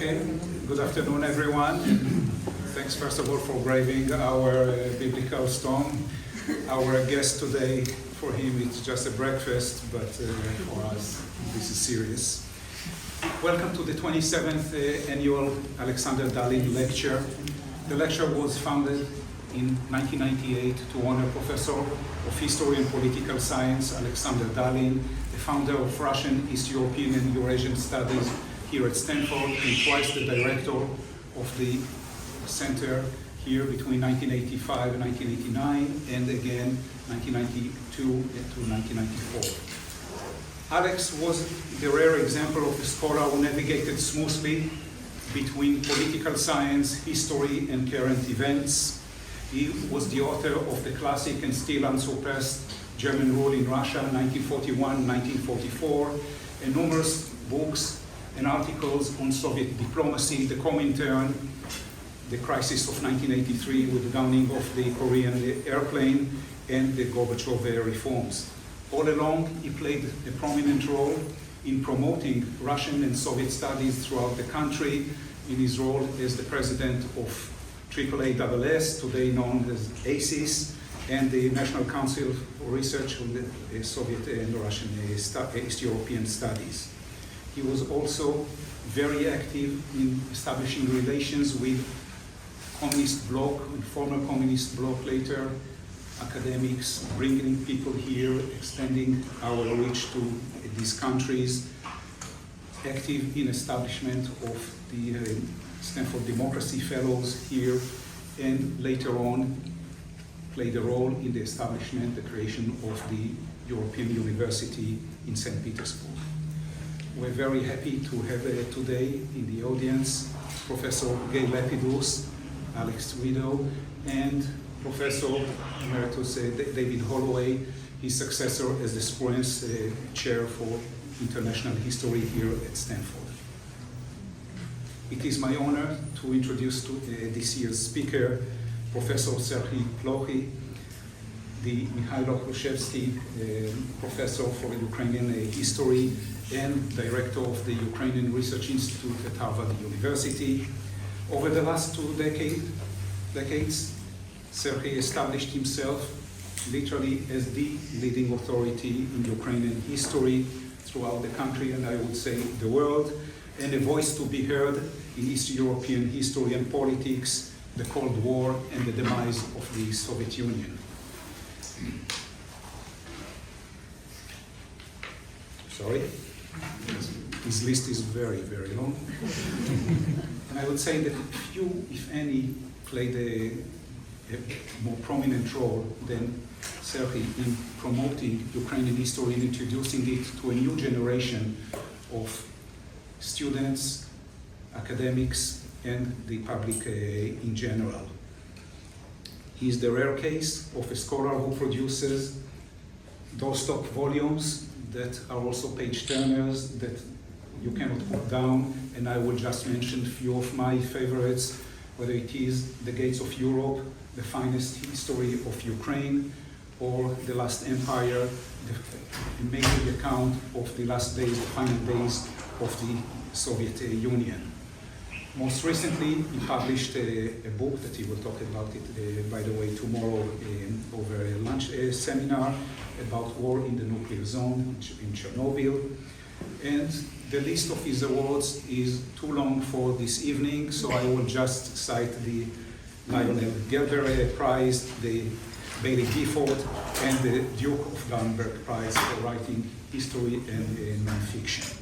Okay, good afternoon, everyone. Thanks, first of all, for braving our biblical storm. Our guest today, for him, it's just a breakfast, but for us, this is serious. Welcome to the 27th annual Alexander Dallin lecture. The lecture was founded in 1998 to honor Professor of History and Political Science Alexander Dallin, the founder of Russian, East European and Eurasian Studies here at Stanford, and twice the director of the center here between 1985 and 1989, and again 1992 to 1994. Alex was the rare example of a scholar who navigated smoothly between political science, history, and current events. He was the author of the classic and still unsurpassed German Rule in Russia, 1941-1944, and numerous books and articles on Soviet diplomacy, the Comintern, the crisis of 1983 with the downing of the Korean airplane, and the Gorbachev reforms. All along, he played a prominent role in promoting Russian and Soviet studies throughout the country in his role as the president of AAASS, today known as ACIS, and the National Council for Research on the Soviet and Russian East European Studies. He was also very active in establishing relations with communist bloc, former communist bloc later, academics, bringing people here, extending our reach to these countries, active in establishment of the Stanford Democracy Fellows here, and later on played a role in the establishment, the creation of the European University in St. Petersburg. We're very happy to have today in the audience Professor Gay Lepidus, Alex Widow, and Professor Emeritus David Holloway, his successor as the Spruance Chair for International History here at Stanford. It is my honor to introduce to this year's speaker, Professor Serhiy Plokhy, the Mikhailo Khrushchevsky Professor for Ukrainian History and Director of the Ukrainian Research Institute at Harvard University. Over the last 2 decades, Serhiy established himself literally as the leading authority in Ukrainian history throughout the country, and I would say the world, and a voice to be heard in East European history and politics, the Cold War, and the demise of the Soviet Union. Sorry, his list is very, very long. And I would say that few, if any, played a more prominent role than Serhiy in promoting Ukrainian history and introducing it to a new generation of students, academics, and the public in general. He is the rare case of a scholar who produces doorstop volumes that are also page turners that you cannot put down, and I will just mention a few of my favorites, whether it is The Gates of Europe, The Finest History of Ukraine, or The Last Empire, the amazing account of the last days, the final days of the Soviet Union. Most recently, he published a book that he will talk about it, by the way, tomorrow over a lunch seminar about war in the nuclear zone in Chernobyl. And the list of his awards is too long for this evening, so I will just cite the Lionel Gelder Prize, the Bailey Gifford, and the Duke of Darmstadt Prize for writing history and nonfiction.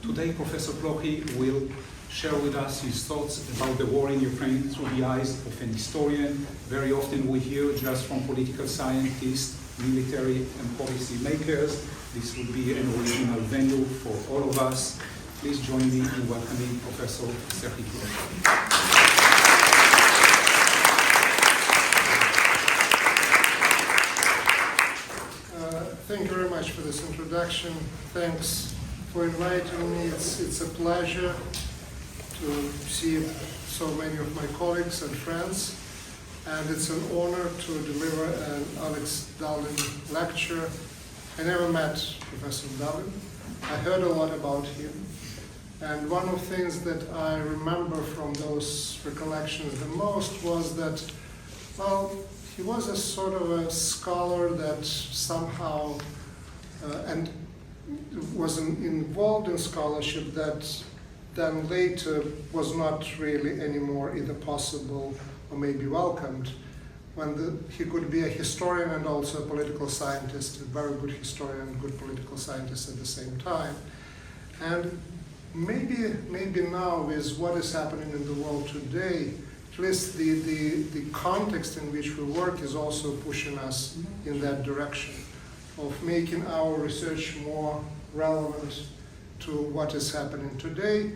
Today, Professor Plokhy will share with us his thoughts about the war in Ukraine through the eyes of an historian. Very often we hear just from political scientists, military and policy makers. This would be an original venue for all of us. Please join me in welcoming Professor Serhiy Plokhy. Thank you very much for this introduction. Thanks for inviting me. It's a pleasure to see so many of my colleagues and friends, and it's an honor to deliver an Alex Dallin lecture. I never met Professor Dallin. I heard a lot about him, And one of the things that I remember from those recollections the most was that, well, he was a sort of a scholar that somehow, and was involved in scholarship that then later was not really anymore either possible or maybe welcomed, when he could be a historian and also a political scientist, a very good historian and good political scientist at the same time. And maybe now with what is happening in the world today, at least the context in which we work is also pushing us in that direction of making our research more relevant to what is happening today,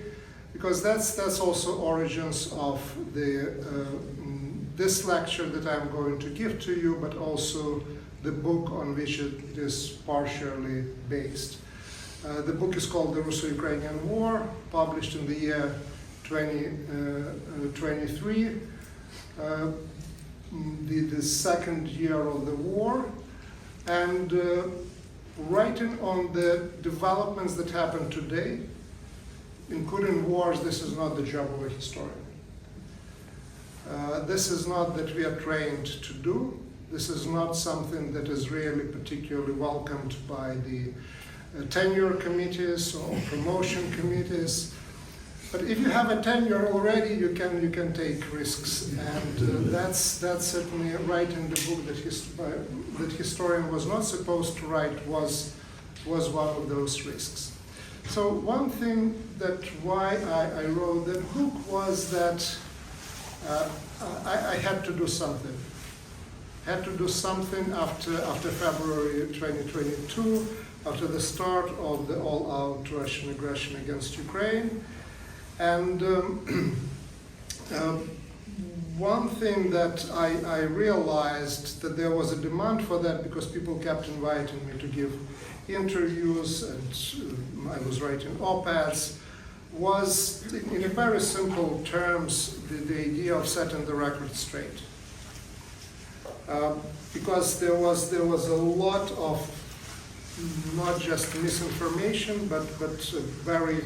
because that's also origins of this lecture that I'm going to give to you, but also the book on which it is partially based. The book is called The Russo-Ukrainian War, published in the year 2023, the second year of the war, and writing on the developments that happen today, including wars. This is not the job of a historian. This is not that we are trained to do. This is not something that is really particularly welcomed by the tenure committees or promotion committees. But if you have a tenure already, you can take risks, and that's certainly writing the book that historian was not supposed to write was one of those risks. So one thing that why I wrote the book was that I had to do something. Had to do something after February 2022, after the start of the all-out Russian aggression against Ukraine. And one thing that I realized that there was a demand for that, because people kept inviting me to give interviews and I was writing op-eds, was in a very simple terms the idea of setting the record straight. Because there was a lot of not just misinformation, but very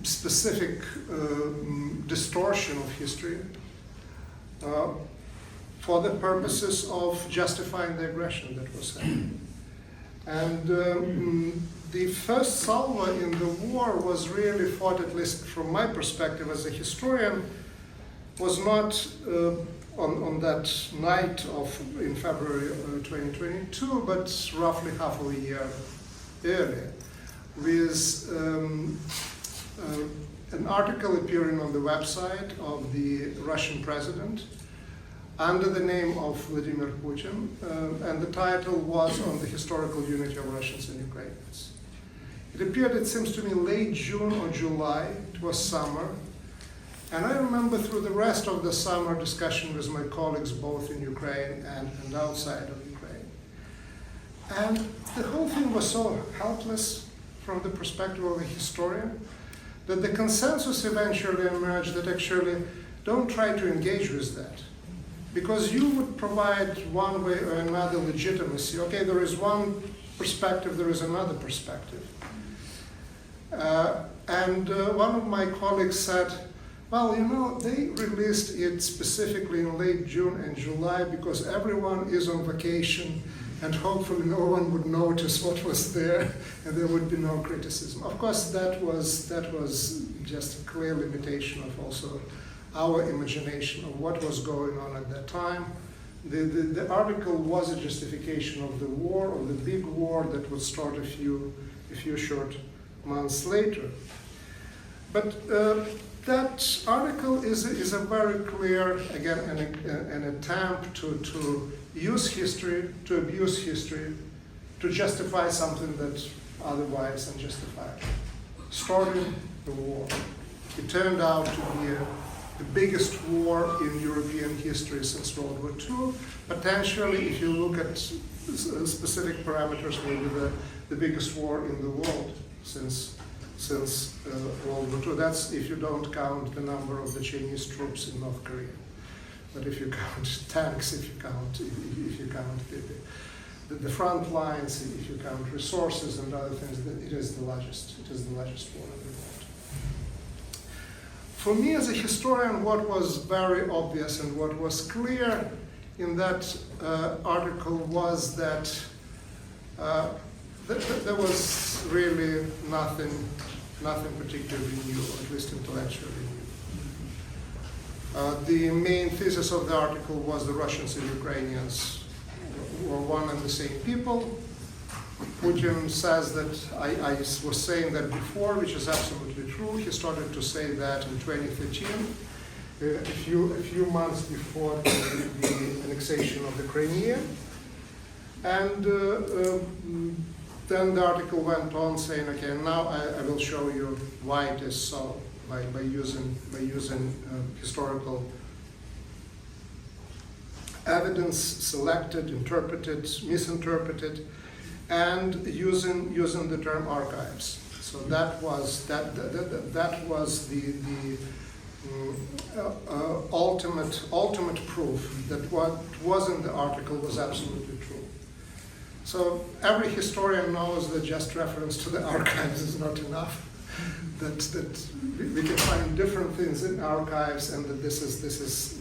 specific distortion of history for the purposes of justifying the aggression that was happening. And the first salvo in the war was really fought, at least from my perspective as a historian, was not on that night in February 2022, but roughly half of a year earlier, with an article appearing on the website of the Russian president under the name of Vladimir Putin, and the title was on the historical unity of Russians and Ukrainians. It appeared, it seems to me, late June or July. It was summer. And I remember through the rest of the summer discussion with my colleagues both in Ukraine and outside of Ukraine. And the whole thing was so helpless from the perspective of a historian that the consensus eventually emerged that actually don't try to engage with that. Because you would provide one way or another legitimacy. Okay, there is one perspective, there is another perspective. And one of my colleagues said, well, you know, they released it specifically in late June and July because everyone is on vacation and hopefully no one would notice what was there and there would be no criticism. Of course, that was just a clear limitation of also our imagination of what was going on at that time. The article was a justification of the war, of the big war that would start a few short months later. But that article is a very clear, again, an attempt to use history, to abuse history, to justify something that's otherwise unjustifiable. Starting the war. It turned out to be the biggest war in European history since World War II. Potentially, if you look at specific parameters, maybe the biggest war in the world since World War II. That's if you don't count the number of the Chinese troops in North Korea. But if you count tanks, if you count the front lines, if you count resources and other things, it is the largest. It is the largest war in the world. For me as a historian, what was very obvious and what was clear in that article was that there was really nothing particularly new, or at least intellectually new. The main thesis of the article was the Russians and Ukrainians were one and the same people. Putin says that, I was saying that before, which is absolutely true. He started to say that in 2013, a few months before the annexation of the Crimea. And then the article went on saying, okay, now I will show you why it is so, by using historical evidence, selected, interpreted, misinterpreted, and using the term archives. So that was the ultimate proof that what was in the article was absolutely true. So every historian knows that just reference to the archives is not enough. That we can find different things in archives, and that this is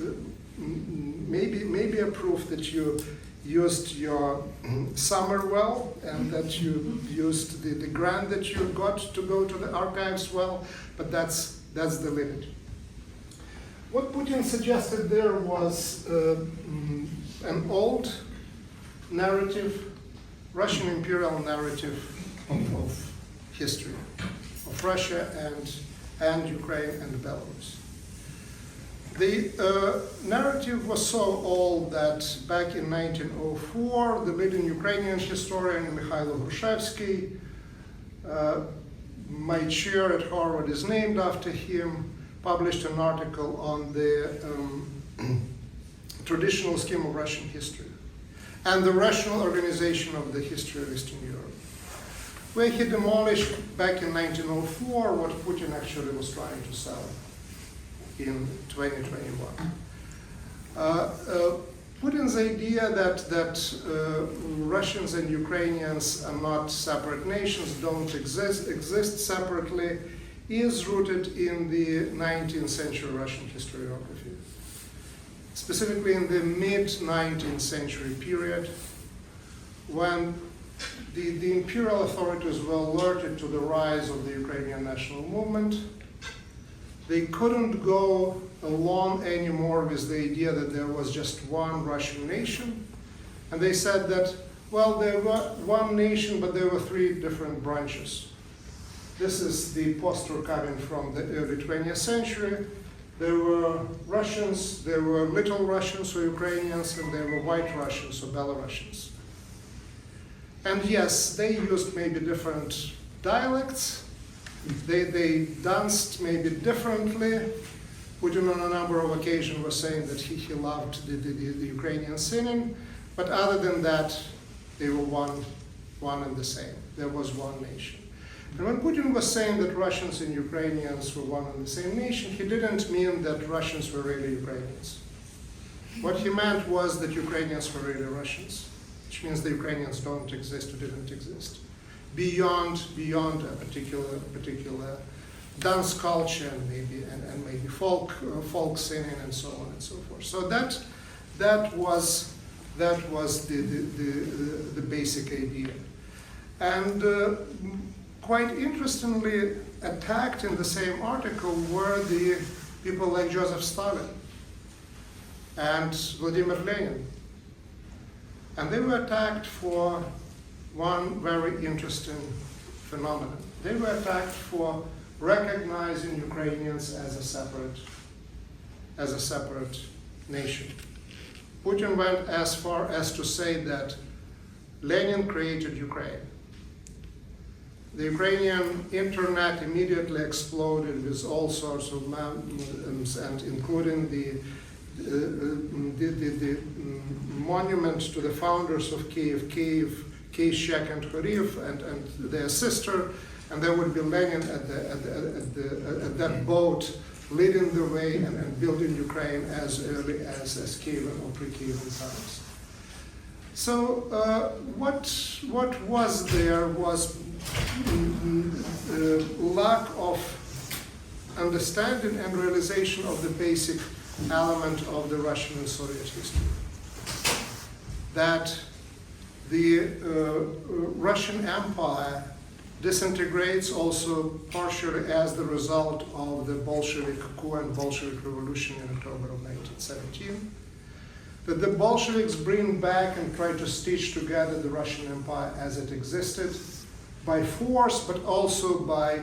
maybe a proof that you used your summer well, and that you used the grant that you got to go to the archives well, but that's the limit. What Putin suggested there was an old narrative, Russian imperial narrative of history, of Russia and Ukraine and Belarus. The narrative was so old that back in 1904, the leading Ukrainian historian Mikhailo Hrushevsky, my chair at Harvard is named after him, published an article on the traditional scheme of Russian history and the rational organization of the history of Eastern Europe, where he demolished back in 1904 what Putin actually was trying to sell in 2021. Putin's idea that Russians and Ukrainians are not separate nations, don't exist separately, is rooted in the 19th century Russian historiography. Specifically in the mid-19th century period, when the imperial authorities were alerted to the rise of the Ukrainian national movement. They couldn't go along anymore with the idea that there was just one Russian nation. And they said that, well, there was one nation, but there were three different branches. This is the poster coming from the early 20th century. There were Russians, there were Little Russians or Ukrainians, and there were White Russians or Belarusians. And yes, they used maybe different dialects. They danced maybe differently. Putin on a number of occasions was saying that he loved the Ukrainian singing, but other than that, they were one and the same. There was one nation. And when Putin was saying that Russians and Ukrainians were one and the same nation, he didn't mean that Russians were really Ukrainians. What he meant was that Ukrainians were really Russians, which means the Ukrainians don't exist or didn't exist, beyond a particular dance culture and maybe folk singing and so on and so forth. So that was the basic idea. And quite interestingly, attacked in the same article were the people like Joseph Stalin and Vladimir Lenin. And they were attacked for one very interesting phenomenon. They were attacked for recognizing Ukrainians as a separate nation. Putin went as far as to say that Lenin created Ukraine. The Ukrainian internet immediately exploded with all sorts of memes, and including the monument to the founders of Kiev, Kishek and Khoriev, and their sister, and there would be Lenin at that boat leading the way and building Ukraine as early as Kievan or pre-Kievan times. So what was there was lack of understanding and realization of the basic element of the Russian and Soviet history. That the Russian Empire disintegrates also partially as the result of the Bolshevik coup and Bolshevik revolution in October of 1917. That the Bolsheviks bring back and try to stitch together the Russian Empire as it existed by force, but also by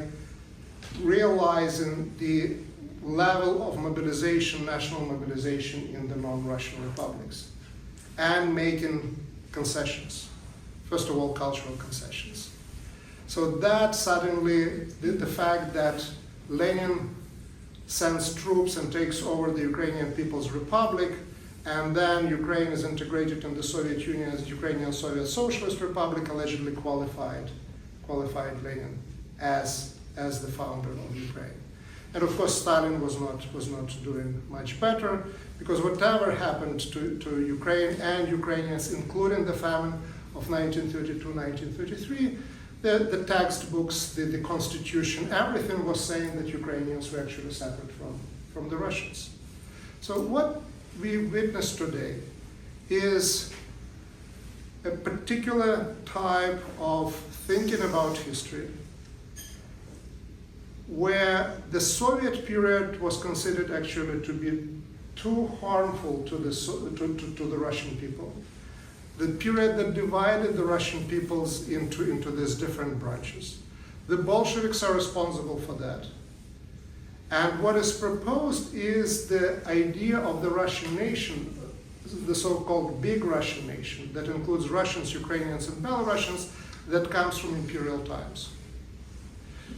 realizing the level of mobilization, national mobilization in the non-Russian republics, and making concessions. First of all, cultural concessions. So that suddenly, the fact that Lenin sends troops and takes over the Ukrainian People's Republic, and then Ukraine is integrated in the Soviet Union as Ukrainian Soviet Socialist Republic, allegedly qualified Lenin as the founder of Ukraine. And of course, Stalin was not doing much better, because whatever happened to Ukraine and Ukrainians, including the famine of 1932-1933, the textbooks, the constitution, everything was saying that Ukrainians were actually separate from the Russians. So what we witness today is a particular type of thinking about history where the Soviet period was considered actually to be too harmful to the Russian people. The period that divided the Russian peoples into these different branches. The Bolsheviks are responsible for that. And what is proposed is the idea of the Russian nation, the so-called big Russian nation, that includes Russians, Ukrainians, and Belarusians, that comes from imperial times.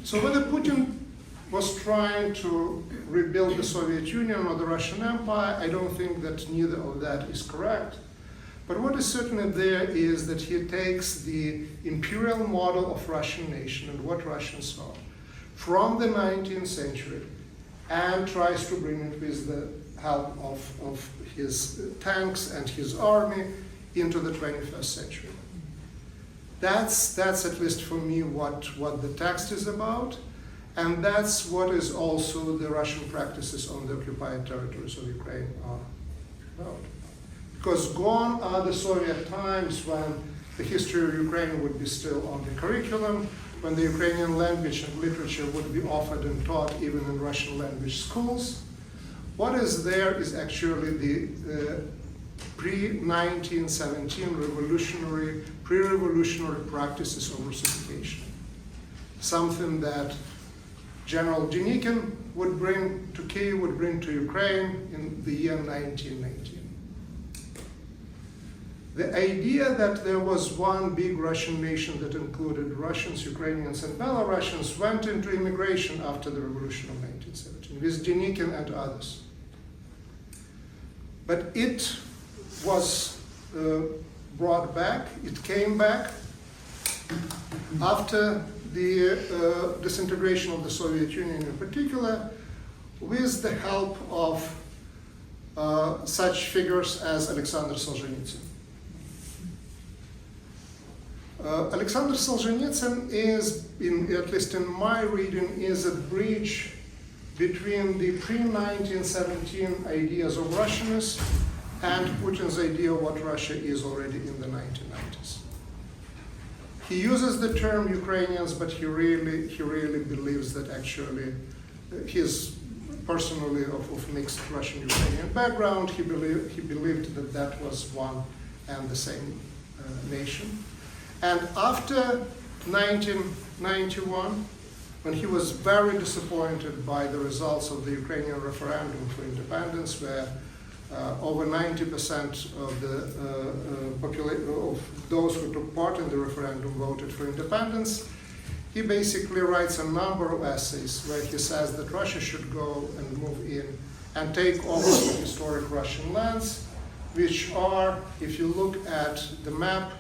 So whether Putin was trying to rebuild the Soviet Union or the Russian Empire, I don't think that neither of that is correct. But what is certainly there is that he takes the imperial model of Russian nation and what Russians saw from the 19th century and tries to bring it with the help of his tanks and his army into the 21st century. That's at least for me what the text is about, and that's what is also the Russian practices on the occupied territories of Ukraine are about. Because gone are the Soviet times when the history of Ukraine would be still on the curriculum, when the Ukrainian language and literature would be offered and taught even in Russian language schools. What is there is actually the pre-1917 pre-revolutionary practices of Russification. Something that General Denikin would bring to Kyiv, would bring to Ukraine in the year 1919. The idea that there was one big Russian nation that included Russians, Ukrainians, and Belarusians went into immigration after the revolution of 1917 with Denikin and others. But it was brought back, it came back after the disintegration of the Soviet Union in particular, with the help of such figures as Alexander Solzhenitsyn. Alexander Solzhenitsyn is, at least in my reading, is a bridge between the pre-1917 ideas of Russianness and Putin's idea of what Russia is already in the 1990s. He uses the term Ukrainians, but he really believes that actually he is personally of mixed Russian-Ukrainian background. He believed that that was one and the same nation. And after 1991, when he was very disappointed by the results of the Ukrainian referendum for independence, where over 90% of the population of those who took part in the referendum voted for independence, he basically writes a number of essays where he says that Russia should go and move in and take over the historic Russian lands, which are, if you look at the map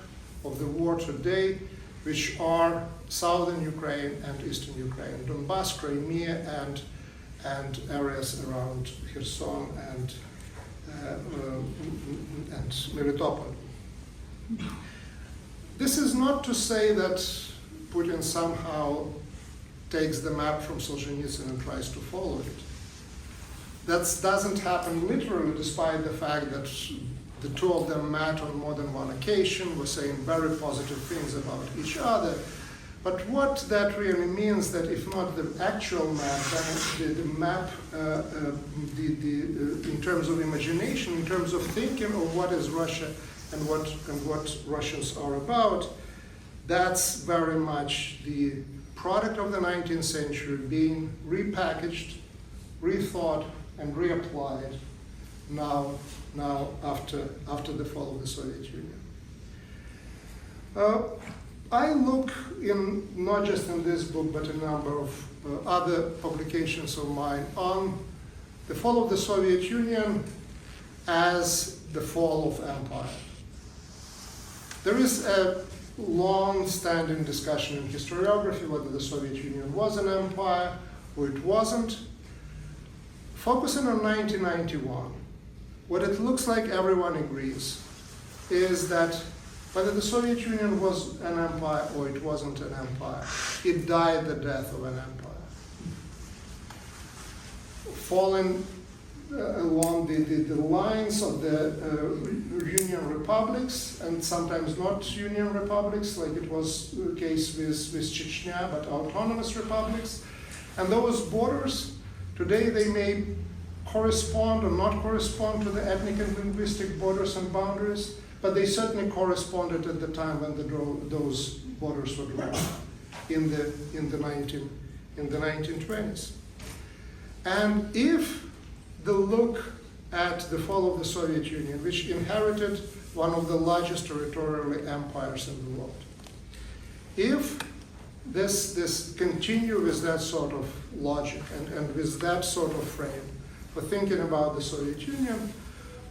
of the war today, which are southern Ukraine and eastern Ukraine, Donbass, Crimea, and areas around Kherson and Melitopol. This is not to say that Putin somehow takes the map from Solzhenitsyn and tries to follow it. That doesn't happen literally, despite the fact that the two of them met on more than one occasion, were saying very positive things about each other. But what that really means, that if not the actual map, then the map, in terms of imagination, in terms of thinking of what is Russia and what Russians are about, that's very much the product of the 19th century being repackaged, rethought, and reapplied now after the fall of the Soviet Union. I look in, not just in this book, but a number of other publications of mine on the fall of the Soviet Union as the fall of empire. There is a long-standing discussion in historiography whether the Soviet Union was an empire or it wasn't. Focusing on 1991, what it looks like everyone agrees is that whether the Soviet Union was an empire or it wasn't an empire, it died the death of an empire. Falling along the lines of the Union republics, and sometimes not Union republics, like it was the case with Chechnya, but autonomous republics. And those borders, today they may correspond or not correspond to the ethnic and linguistic borders and boundaries, but they certainly corresponded at the time when those borders were drawn in the 1920s. And if the look at the fall of the Soviet Union, which inherited one of the largest territorial empires in the world, if this continue with that sort of logic and with that sort of frame for thinking about the Soviet Union,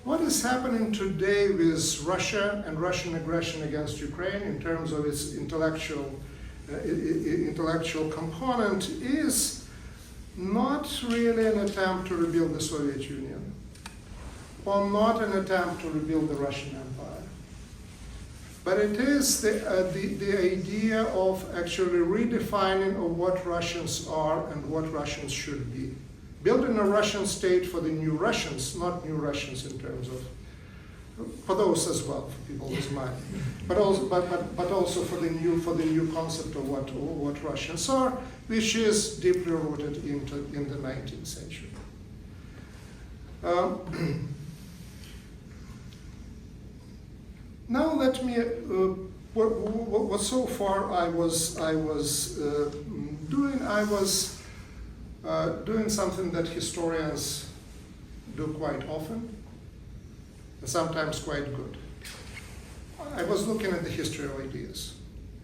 what is happening today with Russia and Russian aggression against Ukraine in terms of its intellectual component is not really an attempt to rebuild the Soviet Union, or not an attempt to rebuild the Russian Empire. But it is the idea of actually redefining of what Russians are and what Russians should be. Building a Russian state for the new Russians, not new Russians in terms of, for those as well, for people with mind, but also for the new concept of what Russians are, which is deeply rooted in the 19th century. Now let me, what so far I was doing something that historians do quite often, and sometimes quite good. I was looking at the history of ideas.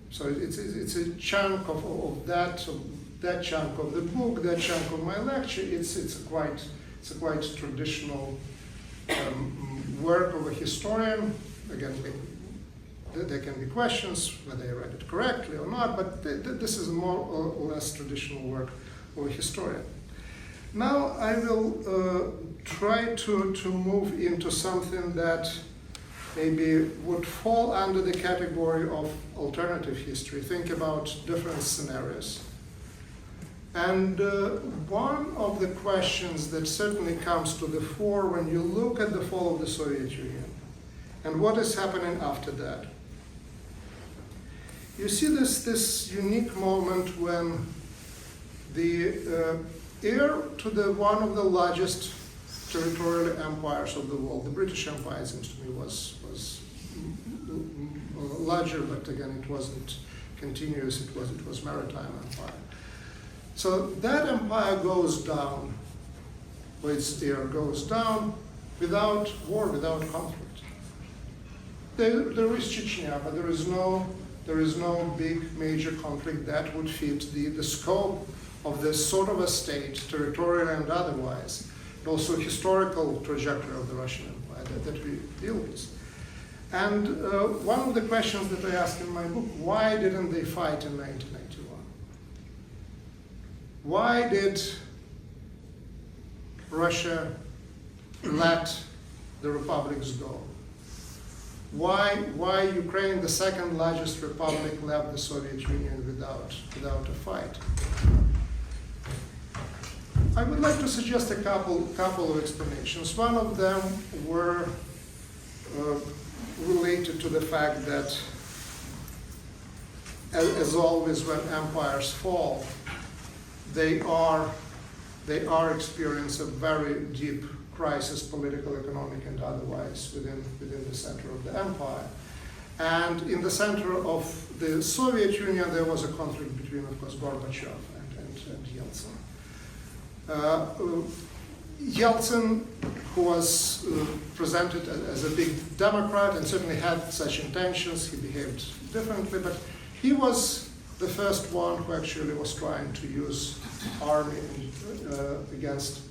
So it's a chunk of that chunk of the book, that chunk of my lecture. It's a quite traditional work of a historian. Again, there can be questions whether I read it correctly or not, but this is more or less traditional work of a historian. Now I will try to move into something that maybe would fall under the category of alternative history. Think about different scenarios. And one of the questions that certainly comes to the fore when you look at the fall of the Soviet Union and what is happening after that, you see this unique moment when the heir to one of the largest territorial empires of the world, the British Empire, it seems to me, was larger, but again, it wasn't continuous, it was maritime empire. So that empire goes down, or its heir goes down, without war, without conflict. There is Chechnya, but there is no big major conflict that would fit the scope of this sort of a state, territorial and otherwise, but also historical trajectory of the Russian Empire that we deal with. And one of the questions that I ask in my book, why didn't they fight in 1991? Why did Russia let the republics go? why Ukraine, the second largest republic, left the Soviet Union without a fight. I would like to suggest a couple of explanations. One of them were related to the fact that, as always, when empires fall, they are experiencing a very deep crisis, political, economic, and otherwise, within the center of the empire. And in the center of the Soviet Union, there was a conflict between, of course, Gorbachev and Yeltsin. Yeltsin, who was presented as a big Democrat and certainly had such intentions, he behaved differently, but he was the first one who actually was trying to use army against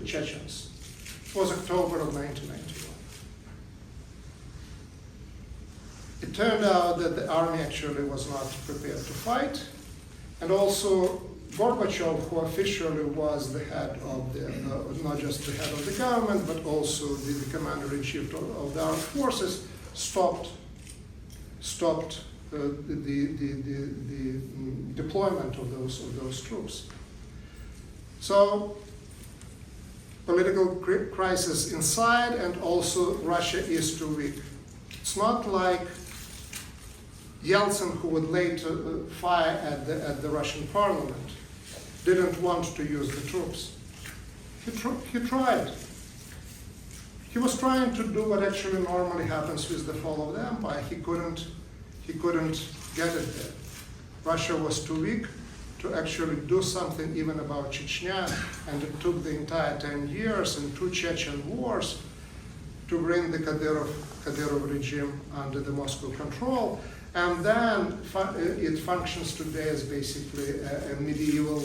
Chechens. It was October of 1991. It turned out that the army actually was not prepared to fight, and also Gorbachev, who officially was the head of the, not just the head of the government, but also the commander-in-chief of the armed forces, stopped the deployment of those troops. So, political crisis inside, and also Russia is too weak. It's not like Yeltsin, who would later fire at the Russian parliament, didn't want to use the troops. He tried. He was trying to do what actually normally happens with the fall of the empire. He couldn't get it there. Russia was too weak to actually do something even about Chechnya, and it took the entire 10 years and 2 Chechen wars to bring the Kadyrov regime under the Moscow control. And then it functions today as basically a medieval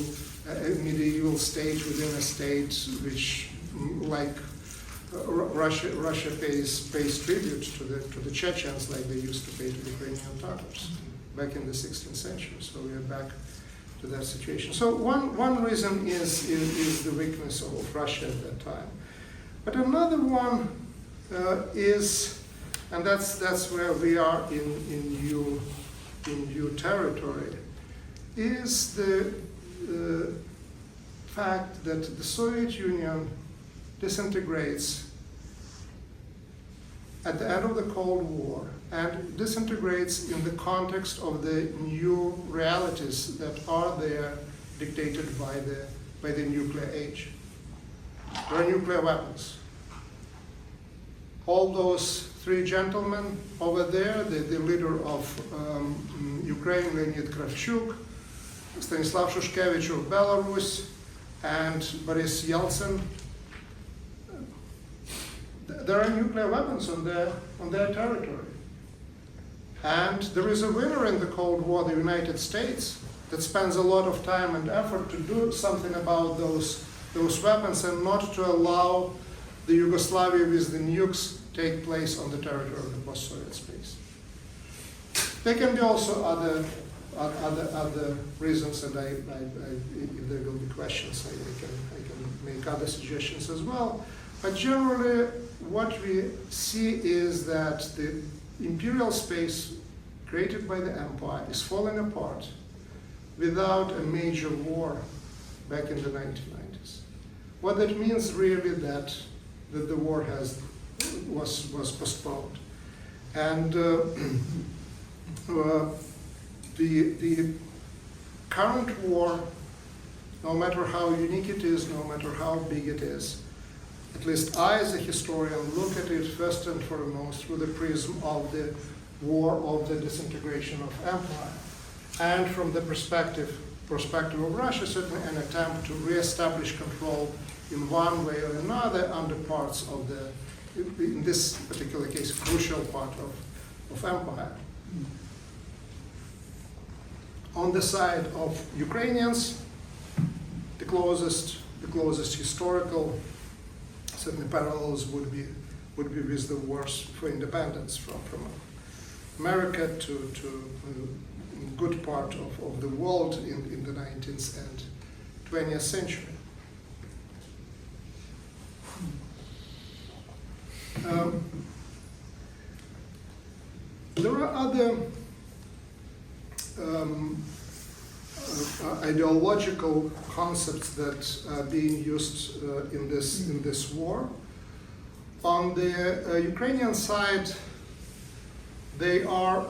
state within a state, which, like Russia pays tribute to the Chechens, like they used to pay to the Ukrainian Tatars back in the 16th century. So we are back to that situation. So one reason is the weakness of Russia at that time, but another one is. And that's where we are in new territory, is the fact that the Soviet Union disintegrates at the end of the Cold War, and disintegrates in the context of the new realities that are there, dictated by the nuclear age. There are nuclear weapons. All those 3 gentlemen over there, the leader of Ukraine, Leonid Kravchuk, Stanislav Shushkevich of Belarus, and Boris Yeltsin. There are nuclear weapons on their territory. And there is a winner in the Cold War, the United States, that spends a lot of time and effort to do something about those weapons and not to allow the Yugoslavia with the nukes take place on the territory of the post-Soviet space. There can be also other reasons, and if there will be questions, I can make other suggestions as well. But generally, what we see is that the imperial space created by the empire is falling apart without a major war back in the 1990s. What that means really that the war was postponed. And the current war, no matter how unique it is, no matter how big it is, at least I as a historian look at it first and foremost through the prism of the war of the disintegration of empire. And from the perspective of Russia, certainly an attempt to reestablish control in one way or another under parts of the, in this particular case, crucial part of empire. On the side of Ukrainians, the closest historical certainly parallels would be with the wars for independence from America to a good part of the world in the 19th and 20th century. There are other ideological concepts that are being used in this war. On the Ukrainian side, they are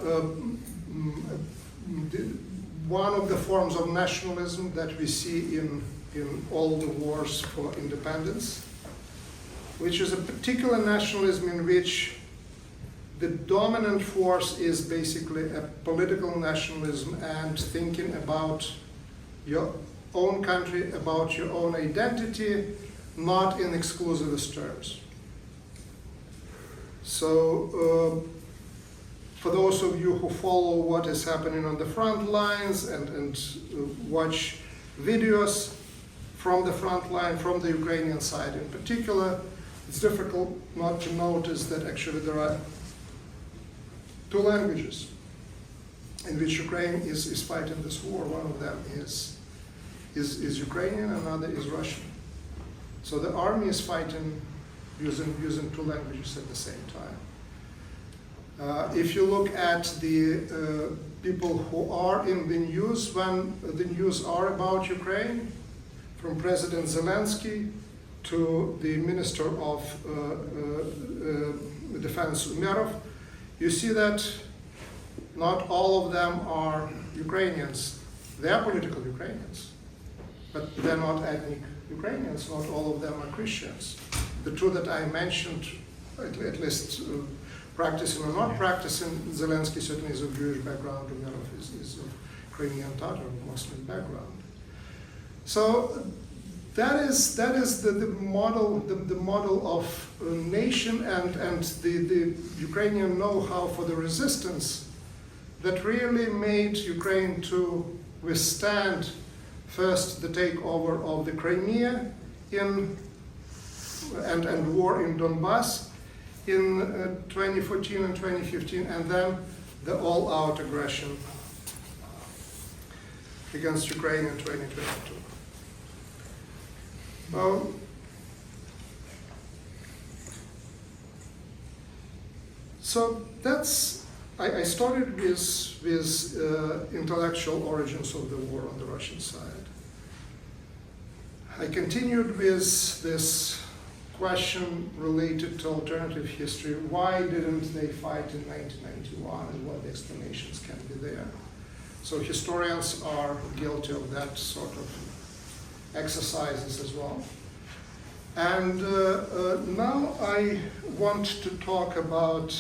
one of the forms of nationalism that we see in all the wars for independence, which is a particular nationalism in which the dominant force is basically a political nationalism and thinking about your own country, about your own identity, not in exclusivist terms. So, for those of you who follow what is happening on the front lines and watch videos from the front line, from the Ukrainian side in particular, it's difficult not to notice that actually there are two languages in which Ukraine is fighting this war. One of them is Ukrainian, another is Russian. So the army is fighting using two languages at the same time. If you look at the people who are in the news, when the news are about Ukraine, from President Zelensky to the Minister of Defense Umerov, you see that not all of them are Ukrainians. They are political Ukrainians, but they're not ethnic Ukrainians. Not all of them are Christians. The two that I mentioned, at least practicing or not practicing, Zelensky certainly is of Jewish background, Umerov is of Ukrainian Tatar Muslim background. So that is the model of a nation and the Ukrainian know-how for the resistance that really made Ukraine to withstand first the takeover of the Crimea and war in Donbass in 2014 and 2015, and then the all-out aggression against Ukraine in 2022. So that's, I started with intellectual origins of the war on the Russian side. I continued with this question related to alternative history. Why didn't they fight in 1991 and what the explanations can be there? So historians are guilty of that sort of exercises as well. And now I want to talk about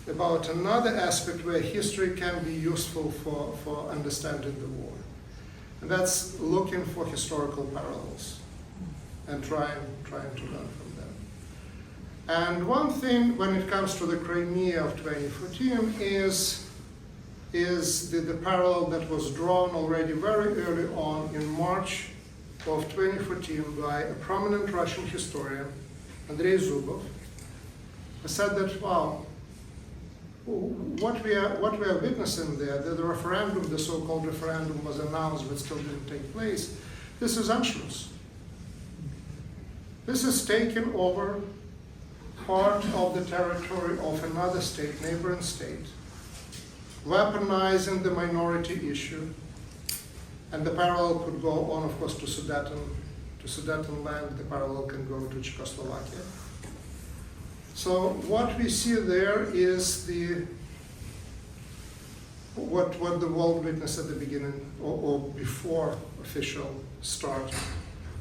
another aspect where history can be useful for understanding the war. And that's looking for historical parallels and trying to learn from them. And one thing when it comes to the Crimea of 2014 is the parallel that was drawn already very early on in March of 2014 by a prominent Russian historian, Andrei Zubov, who said that, wow, what we are witnessing there, the referendum, the so-called referendum was announced but still didn't take place, this is Anschluss. This is taking over part of the territory of another state, neighboring state, weaponizing the minority issue, and the parallel could go on, of course, to Sudeten land. The parallel can go to Czechoslovakia. So what we see there is what the world witnessed at the beginning or before official start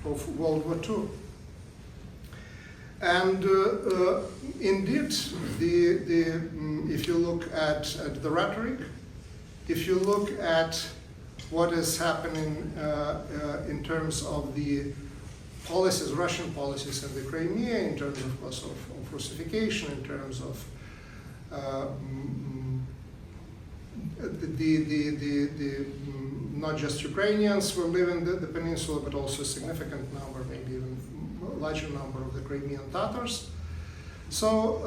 of World War II. And indeed, if you look at the rhetoric, if you look at what is happening in terms of the policies, Russian policies in the Crimea, in terms, of course, of Russification, in terms of not just Ukrainians who live in the peninsula, but also a significant number, maybe even a larger number of the Crimean Tatars. So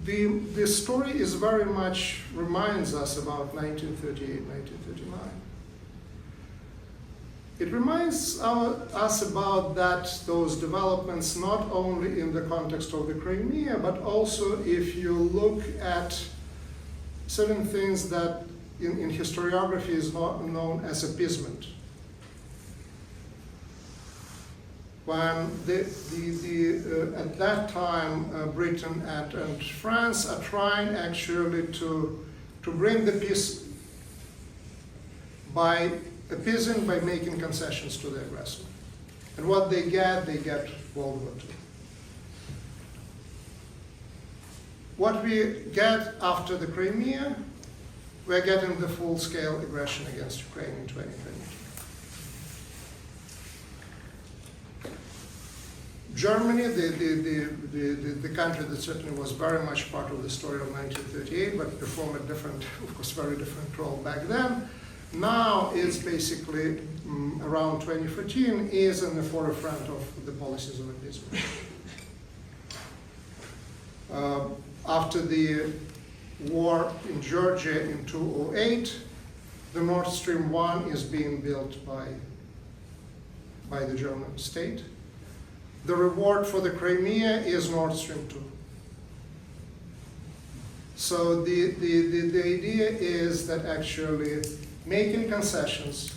the story is very much reminds us about 1938, 1939. It reminds us about those developments not only in the context of the Crimea, but also if you look at certain things that in historiography is not known as appeasement. When at that time, Britain and France are trying actually to bring the peace by appeasing, by making concessions to the aggressor. And what they get World War II. What we get after the Crimea, we're getting the full-scale aggression against Ukraine in 2022. Germany, the country that certainly was very much part of the story of 1938, but performed a different, of course, very different role back then. Now it's basically, around 2014, is in the forefront of the policies of appeasement. After the war in Georgia in 2008, the Nord Stream 1 is being built by the German state. The reward for the Crimea is Nord Stream 2. So the idea is that actually making concessions,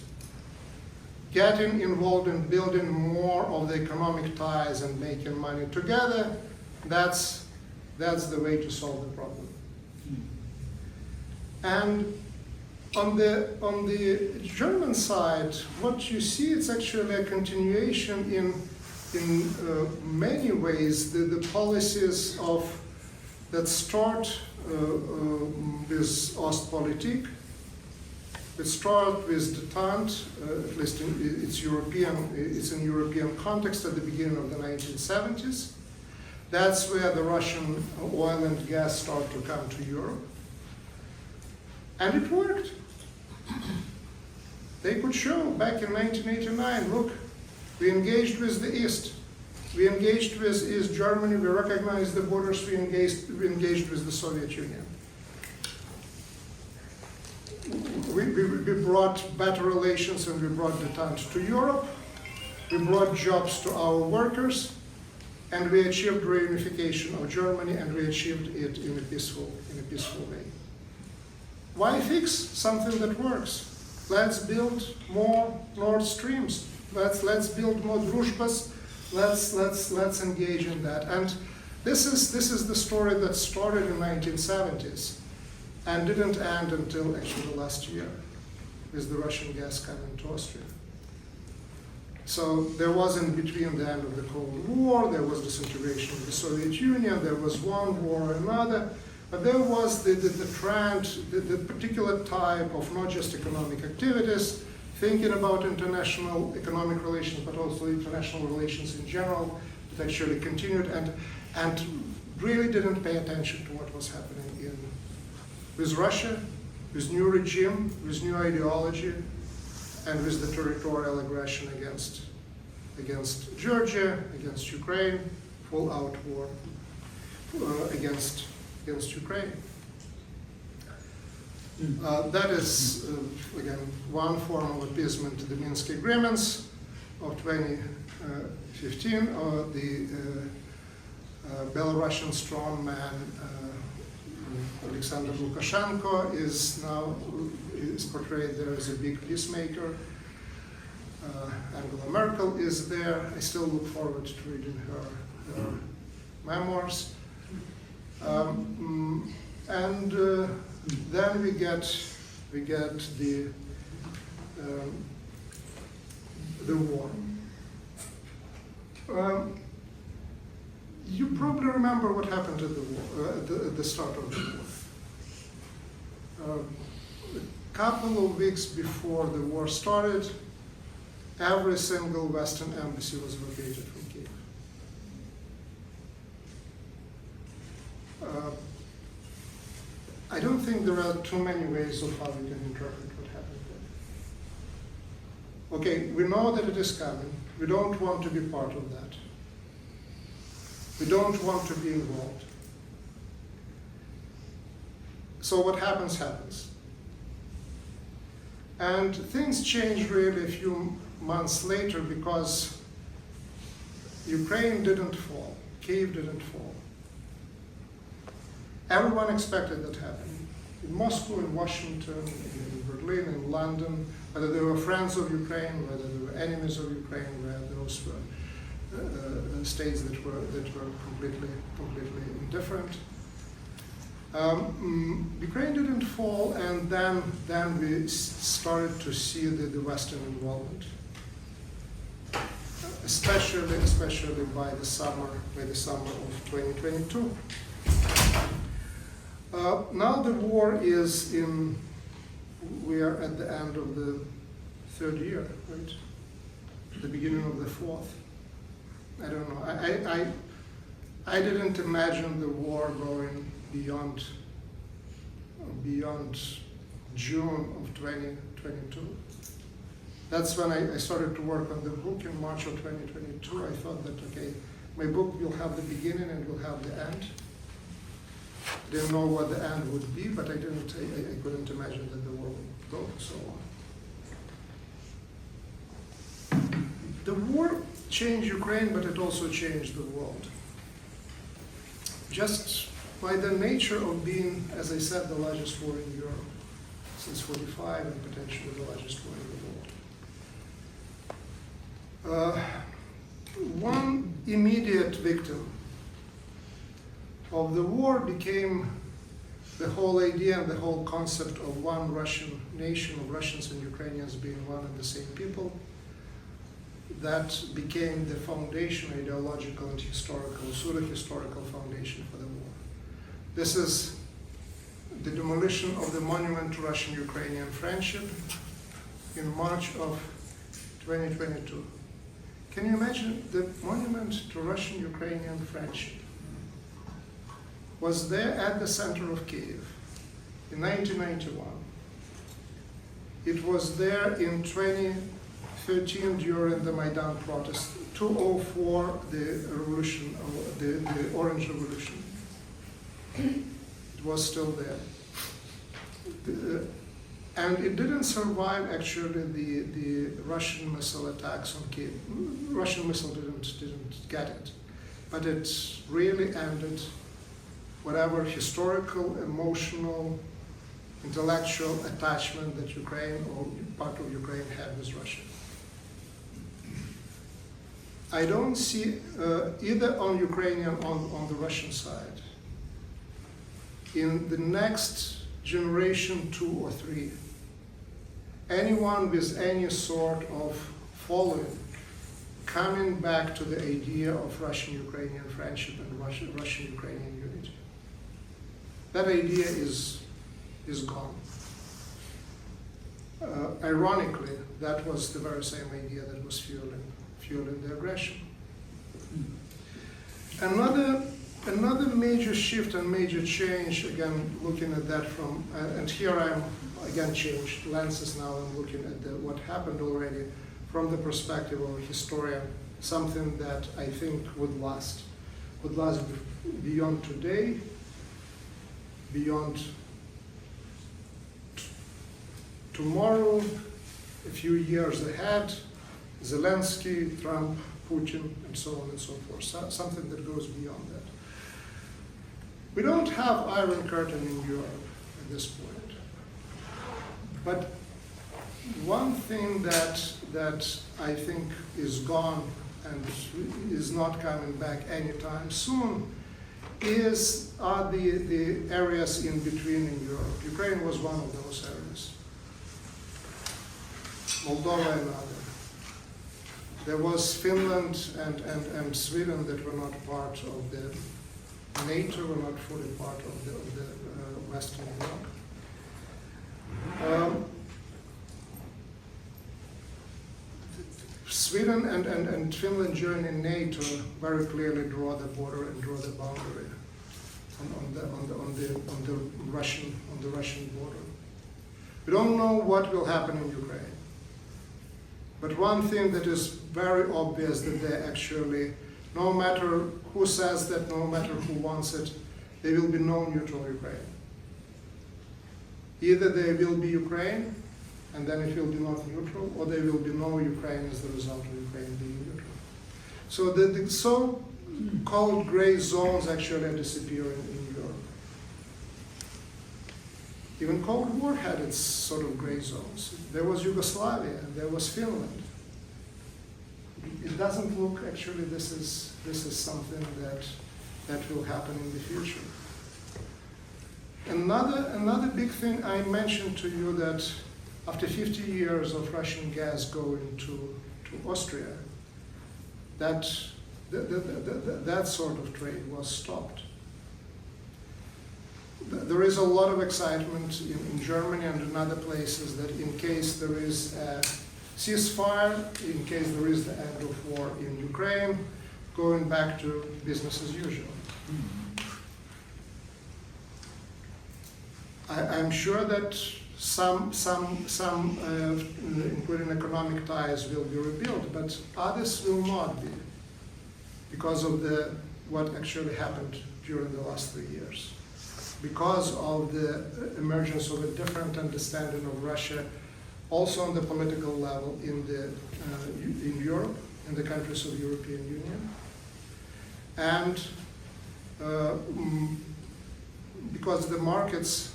getting involved in building more of the economic ties and making money together, that's the way to solve the problem. And on the German side, what you see, it's actually a continuation in many ways, the policies that start with Ostpolitik. It started with detente, at least it's in European context at the beginning of the 1970s. That's where the Russian oil and gas started to come to Europe. And it worked. They could show back in 1989, look, we engaged with the East. We engaged with East Germany. We recognized the borders. We engaged with the Soviet Union. We brought better relations and we brought detente to Europe. We brought jobs to our workers, and we achieved reunification of Germany, and we achieved it in a peaceful way. Why fix something that works? Let's build more Nord Streams. Let's build more Druzhbas. Let's engage in that. And this is the story that started in the 1970s and didn't end until actually last year with the Russian gas coming to Austria. So there was in between the end of the Cold War, there was disintegration of the Soviet Union, there was one war or another, but there was the trend, the particular type of not just economic activities, thinking about international economic relations, but also international relations in general, that actually continued and really didn't pay attention to what was happening with Russia, with new regime, with new ideology, and with the territorial aggression against Georgia, against Ukraine, full-out war against Ukraine. That is, again, one form of appeasement to the Minsk agreements of 2015. The Belarusian strongman Alexander Lukashenko is portrayed there as a big peacemaker. Angela Merkel is there. I still look forward to reading her memoirs. Then we get the war. You probably remember what happened at the war, at the start of the war. A couple of weeks before the war started, every single Western embassy was located from Kiev. I don't think there are too many ways of how we can interpret what happened there. Okay, we know that it is coming. We don't want to be part of that. We don't want to be involved. So what happens, happens. And things change really a few months later because Ukraine didn't fall, Kyiv didn't fall. Everyone expected that to happen. Moscow, in Washington, in Berlin, in London, whether they were friends of Ukraine, whether they were enemies of Ukraine, whether those were states that were completely indifferent. Ukraine didn't fall, and then we started to see the Western involvement, especially by the summer of 2022. Now the war is we are at the end of the third year, right? The beginning of the fourth. I don't know. I didn't imagine the war going beyond June of 2022. That's when I started to work on the book in March of 2022. I thought that, okay, my book will have the beginning and will have the end. Didn't know what the end would be, but I couldn't imagine that the war would go so long. The war changed Ukraine, but it also changed the world. Just by the nature of being, as I said, the largest war in Europe since '45, and potentially the largest war in the world. One immediate victim of the war became the whole idea and the whole concept of one Russian nation, of Russians and Ukrainians being one and the same people. That became the foundation, ideological and historical, pseudo-historical foundation for the war. This is the demolition of the monument to Russian-Ukrainian friendship in March of 2022. Can you imagine the monument to Russian-Ukrainian friendship was there at the center of Kyiv in 1991. It was there in 2013 during the Maidan protest, 2004, the revolution, the Orange Revolution. It was still there. And it didn't survive actually the Russian missile attacks on Kyiv. Russian missile didn't get it, but it really ended whatever historical, emotional, intellectual attachment that Ukraine or part of Ukraine had with Russia. I don't see either on Ukrainian or on the Russian side, in the next generation 2 or 3, anyone with any sort of following coming back to the idea of Russian-Ukrainian friendship and Russian-Ukrainian unity. That idea is gone. Ironically, that was the very same idea that was fueling the aggression. Another major shift and major change, again, looking at that from, and here I am, again, changed lenses now. I'm looking at what happened already from the perspective of a historian, something that I think would last beyond today, beyond tomorrow, a few years ahead, Zelensky, Trump, Putin, and so on and so forth, something that goes beyond that. We don't have Iron Curtain in Europe at this point, but one thing that I think is gone and is not coming back anytime soon are the areas in between in Europe. Ukraine was one of those areas. Moldova another. There was Finland and Sweden that were not part of the NATO, were not fully part of the Western Bloc. Sweden and Finland joining NATO very clearly draw the border and draw the boundary on the Russian border. We don't know what will happen in Ukraine. But one thing that is very obvious that they actually, no matter who says that, no matter who wants it, there will be no neutral Ukraine. Either there will be Ukraine, and then it will be not neutral, or there will be no Ukraine as the result of Ukraine being neutral. So the so-called gray zones actually are disappearing in Europe. Even Cold War had its sort of gray zones. There was Yugoslavia, and there was Finland. It doesn't look, actually, this is something that will happen in the future. Another big thing I mentioned to you, that after 50 years of Russian gas going to Austria, that sort of trade was stopped. There is a lot of excitement in Germany and in other places that in case there is a ceasefire, in case there is the end of war in Ukraine, going back to business as usual. I'm sure that some including economic ties, will be rebuilt, but others will not be, because of what actually happened during the last 3 years. Because of the emergence of a different understanding of Russia, also on the political level in Europe, in the countries of the European Union, and because the markets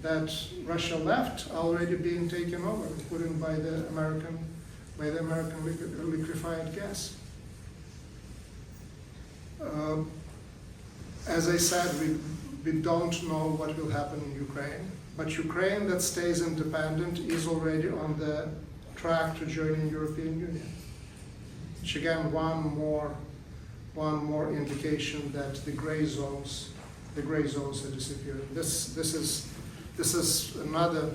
that Russia left are already being taken over, including by the American liquefied gas. As I said, we don't know what will happen in Ukraine, but Ukraine that stays independent is already on the track to join the European Union. Which again, one more indication that the gray zones are disappearing. This is another,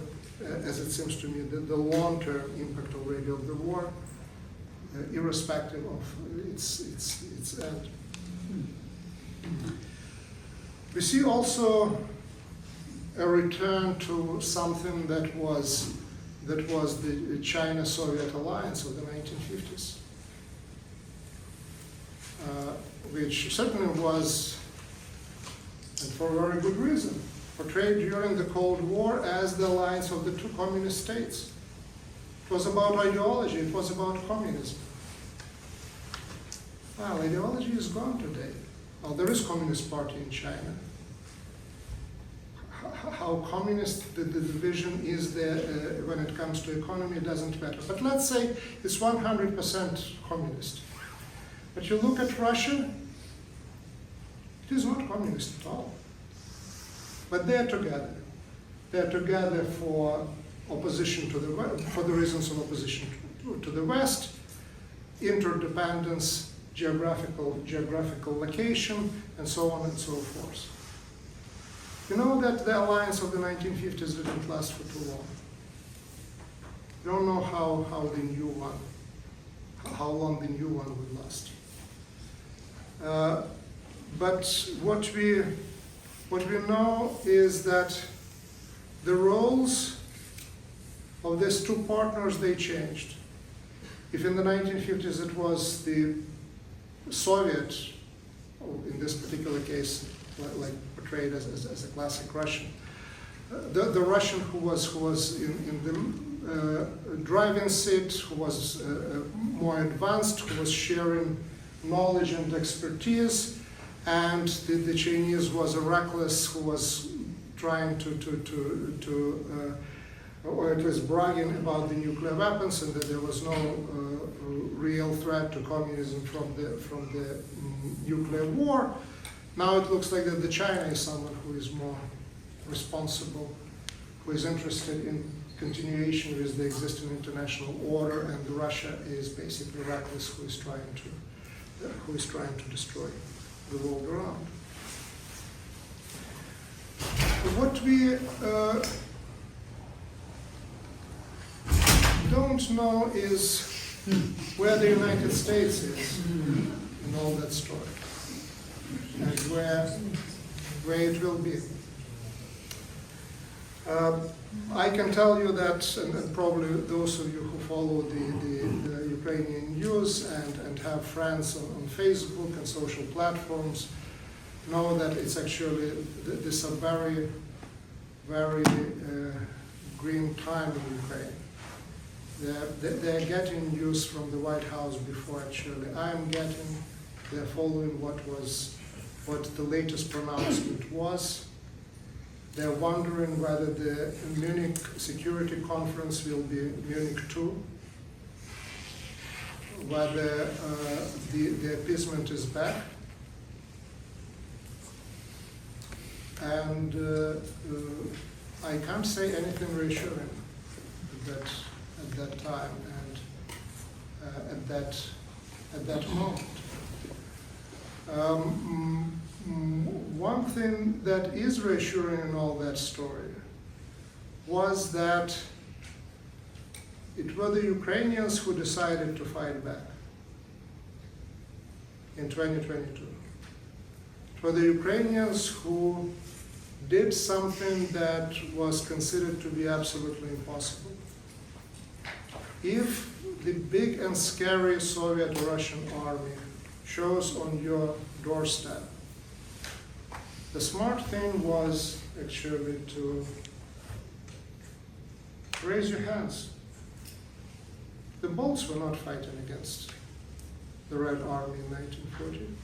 as it seems to me, the long-term impact already of the war, irrespective of its end. We see also a return to something that was the China-Soviet alliance of the 1950s, which certainly was, and for a very good reason, portrayed during the Cold War as the alliance of the two communist states. It was about ideology, it was about communism. Well, ideology is gone today. Well, there is Communist Party in China. How communist the division is there when it comes to economy doesn't matter. But let's say it's 100% communist. But you look at Russia, it is not communist at all. But they're together. They're together for opposition to for the reasons of opposition to the West, interdependence, geographical location, and so on and so forth. You know that the alliance of the 1950s didn't last for too long. You don't know how long the new one would last. But what we know is that the roles of these two partners, they changed. If in the 1950s it was the Soviet, in this particular case, like portrayed as a classic Russian, the Russian who was in the driving seat, who was more advanced, who was sharing knowledge and expertise, and the Chinese was a reckless who was trying or it was bragging about the nuclear weapons, and that there was no real threat to communism from the nuclear war. Now it looks like that the China is someone who is more responsible, who is interested in continuation with the existing international order, and Russia is basically reckless, who is trying to destroy the world around. What we don't know is where the United States is in all that story, and where it will be. I can tell you that, and probably those of you who follow the Ukrainian news and have friends on Facebook and social platforms know that it's actually, this is a very, very green time in Ukraine. They're getting news from the White House before actually I'm getting. They're following what the latest pronouncement was. They're wondering whether the Munich Security Conference will be Munich II, whether the appeasement is back. And I can't say anything reassuring at that time and at that moment. One thing that is reassuring in all that story was that it were the Ukrainians who decided to fight back in 2022. It were the Ukrainians who did something that was considered to be absolutely impossible. If the big and scary Soviet Russian army shows on your doorstep, the smart thing was actually to raise your hands. The Bolts were not fighting against the Red Army in 1940.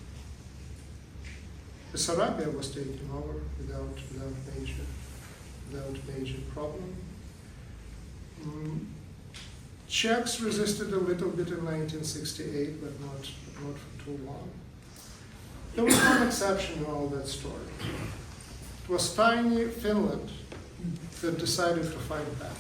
Bessarabia was taken over without major problem. Czechs resisted a little bit in 1968, but not for too long. There was one exception in all that story. It was tiny Finland that decided to fight back.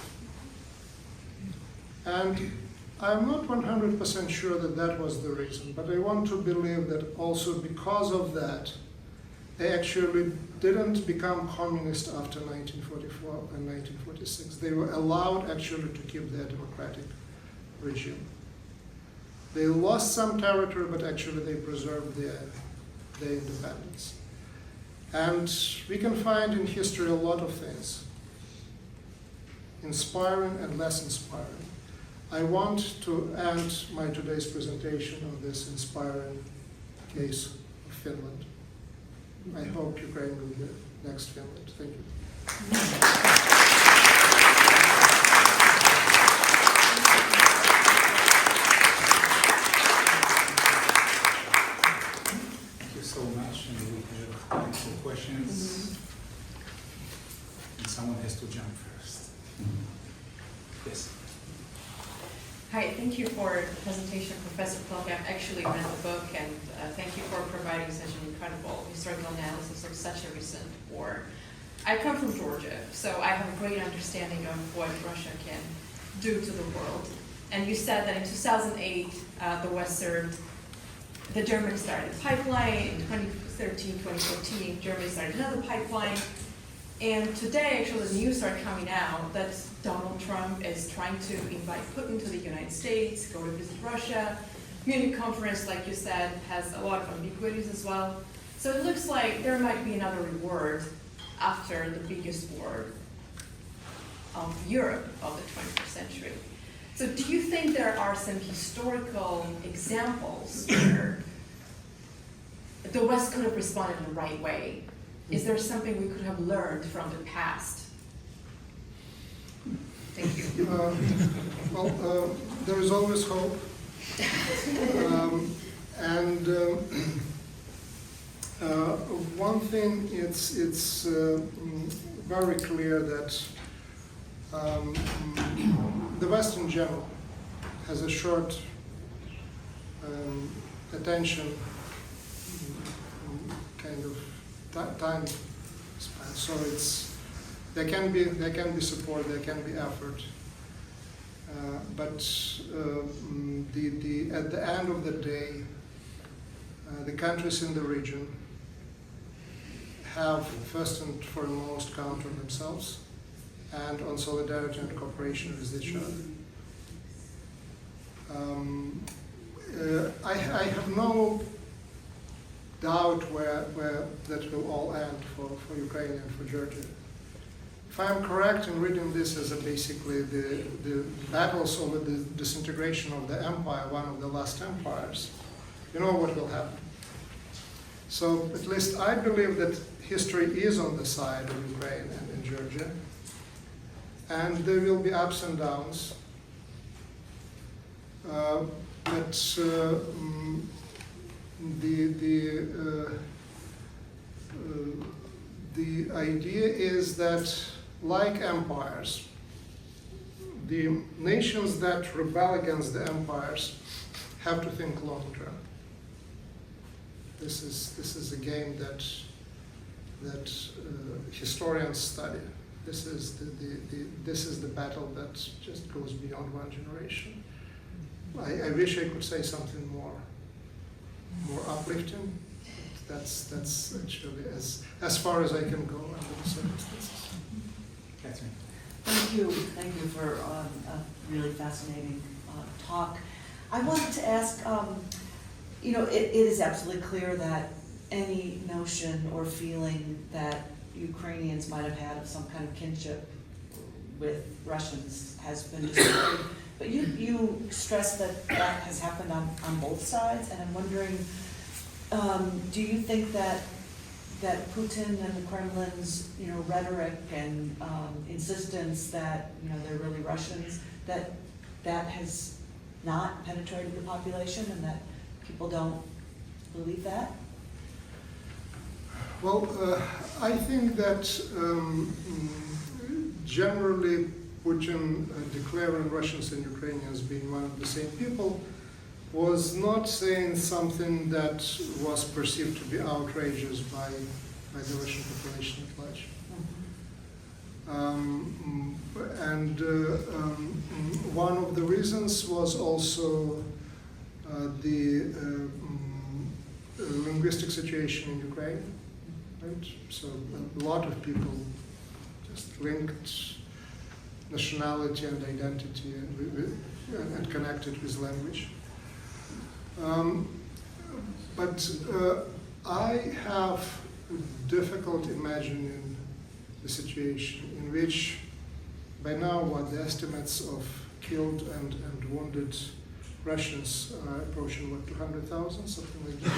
And I'm not 100% sure that that was the reason, but I want to believe that also because of that, they actually didn't become communist after 1944 and 1946. They were allowed actually to keep their democratic regime. They lost some territory, but actually they preserved their independence. And we can find in history a lot of things, inspiring and less inspiring. I want to end my today's presentation on this inspiring case of Finland. I hope Ukraine will be next Finland. Thank you. Thank you so much, and we have time for questions. And someone has to jump first. Yes. Hi, thank you for the presentation, Professor Plunk. I've actually read the book, and thank you for providing such an incredible historical analysis of such a recent war. I come from Georgia, so I have a great understanding of what Russia can do to the world. And you said that in 2008, the Germans started a pipeline. In 2013, 2014, Germany started another pipeline. And today, actually, the news are coming out that Donald Trump is trying to invite Putin to the United States, go to visit Russia. Munich conference, like you said, has a lot of ambiguities as well. So it looks like there might be another reward after the biggest war of Europe of the 21st century. So do you think there are some historical examples where the West could have responded in the right way? Is there something we could have learned from the past? Thank you. There is always hope. One thing, it's very clear that the West in general has a short attention kind of time span. So there can be support, there can be effort, but at the end of the day, the countries in the region have first and foremost count on themselves and on solidarity and cooperation with each other. I have no doubt where that will all end for Ukraine and for Georgia. If I'm correct in reading this as basically the battles over the disintegration of the empire, one of the last empires, you know what will happen. So at least I believe that history is on the side of Ukraine and in Georgia, and there will be ups and downs. But the idea is that, like empires, the nations that rebel against the empires have to think long term. This is a game that historians study. This is the battle that just goes beyond one generation. I wish I could say something more uplifting. That's actually as far as I can go under the circumstances. Catherine. Thank you for a really fascinating talk. I wanted to ask, it is absolutely clear that any notion or feeling that Ukrainians might have had of some kind of kinship with Russians has been destroyed. But you stress that that has happened on both sides, and I'm wondering, do you think that Putin and the Kremlin's rhetoric and insistence that they're really Russians, that has not penetrated the population and that people don't believe that? Well, I think that generally Putin declaring Russians and Ukrainians being one of the same people was not saying something that was perceived to be outrageous by the Russian population at large. One of the reasons was also the linguistic situation in Ukraine. Right? So a lot of people just linked nationality and identity and connected with language. But I have difficulty imagining the situation in which by now the estimates of killed and wounded Russians are approaching 200,000, something like that.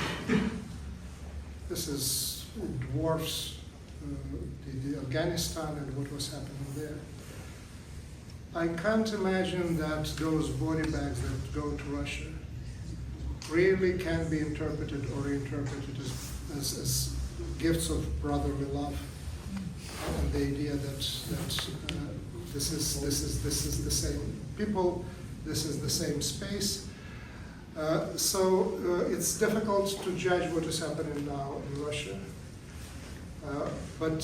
This dwarfs the Afghanistan and what was happening there. I can't imagine that those body bags that go to Russia really can be interpreted or reinterpreted as gifts of brotherly love, and the idea that this is the same people, this is the same space. So it's difficult to judge what is happening now in Russia. But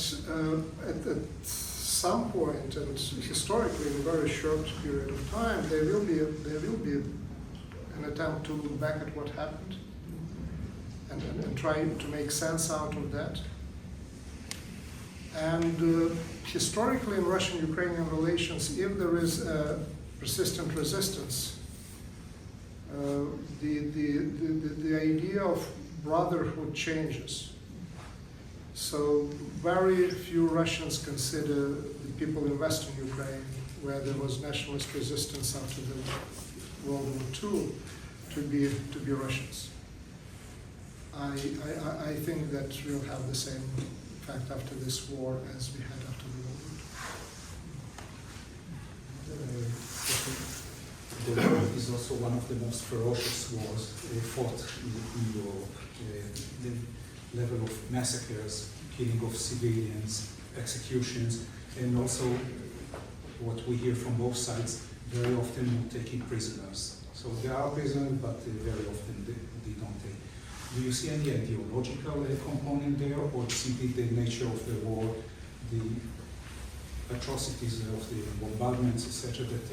at some point, and historically in a very short period of time, there will be an attempt to look back at what happened and try to make sense out of that. And historically in Russian-Ukrainian relations, if there is a persistent resistance, the idea of brotherhood changes. So very few Russians consider the people in Western Ukraine, where there was nationalist resistance after the World War II, to be Russians. I think that we'll have the same fact after this war as we had after the World War II. The war is also one of the most ferocious wars fought in Europe. The level of massacres, killing of civilians, executions, and also what we hear from both sides, very often not taking prisoners. So there are prisoners, but very often they don't take. Do you see any ideological component there, or simply the nature of the war, the atrocities of the bombardments, etc., that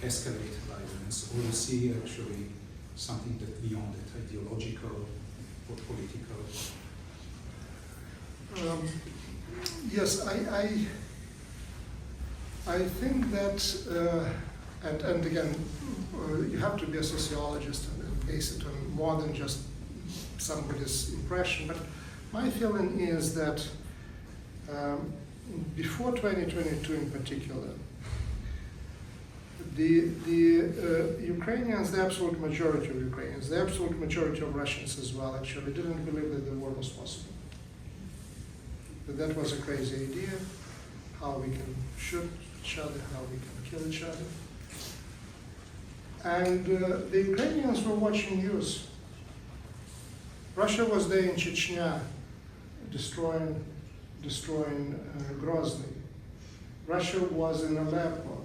escalate violence, or you see actually something that beyond it, ideological or political? Yes, I think that, and again, you have to be a sociologist and base it on more than just somebody's impression, but my feeling is that before 2022 in particular, the Ukrainians, the absolute majority of Ukrainians, the absolute majority of Russians as well, actually didn't believe that the war was possible. That was a crazy idea, how we can shoot each other, how we can kill each other. And the Ukrainians were watching news. Russia was there in Chechnya, destroying destroying Grozny. Russia was in Aleppo.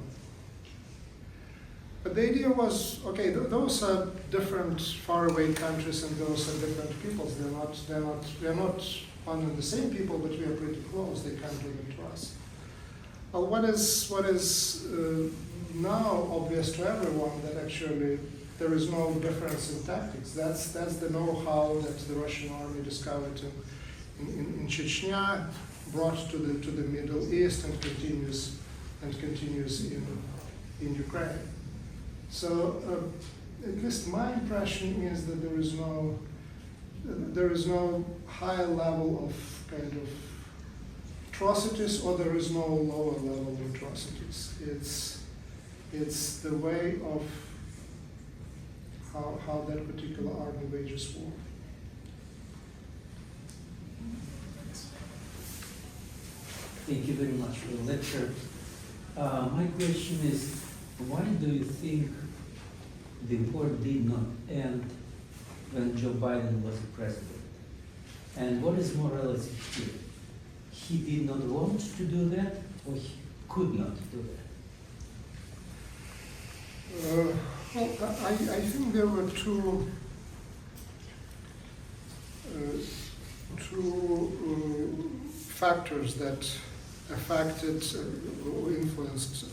But the idea was, okay, those are different faraway countries and those are different peoples. We're not one and the same people, but we are pretty close. They can't live to us. Well, what is now obvious to everyone that actually there is no difference in tactics. That's the know-how that the Russian army discovered in Chechnya, brought to the Middle East, and continues in Ukraine. So at least my impression is that there is no high level of kind of atrocities, or there is no lower level of atrocities. It's the way of how that particular army wages war. Thank you very much for the lecture. My question is, why do you think the war did not end when Joe Biden was the president? And what is more relative here? He did not want to do that, or he could not do that? Well, I think there were two factors that affected or influenced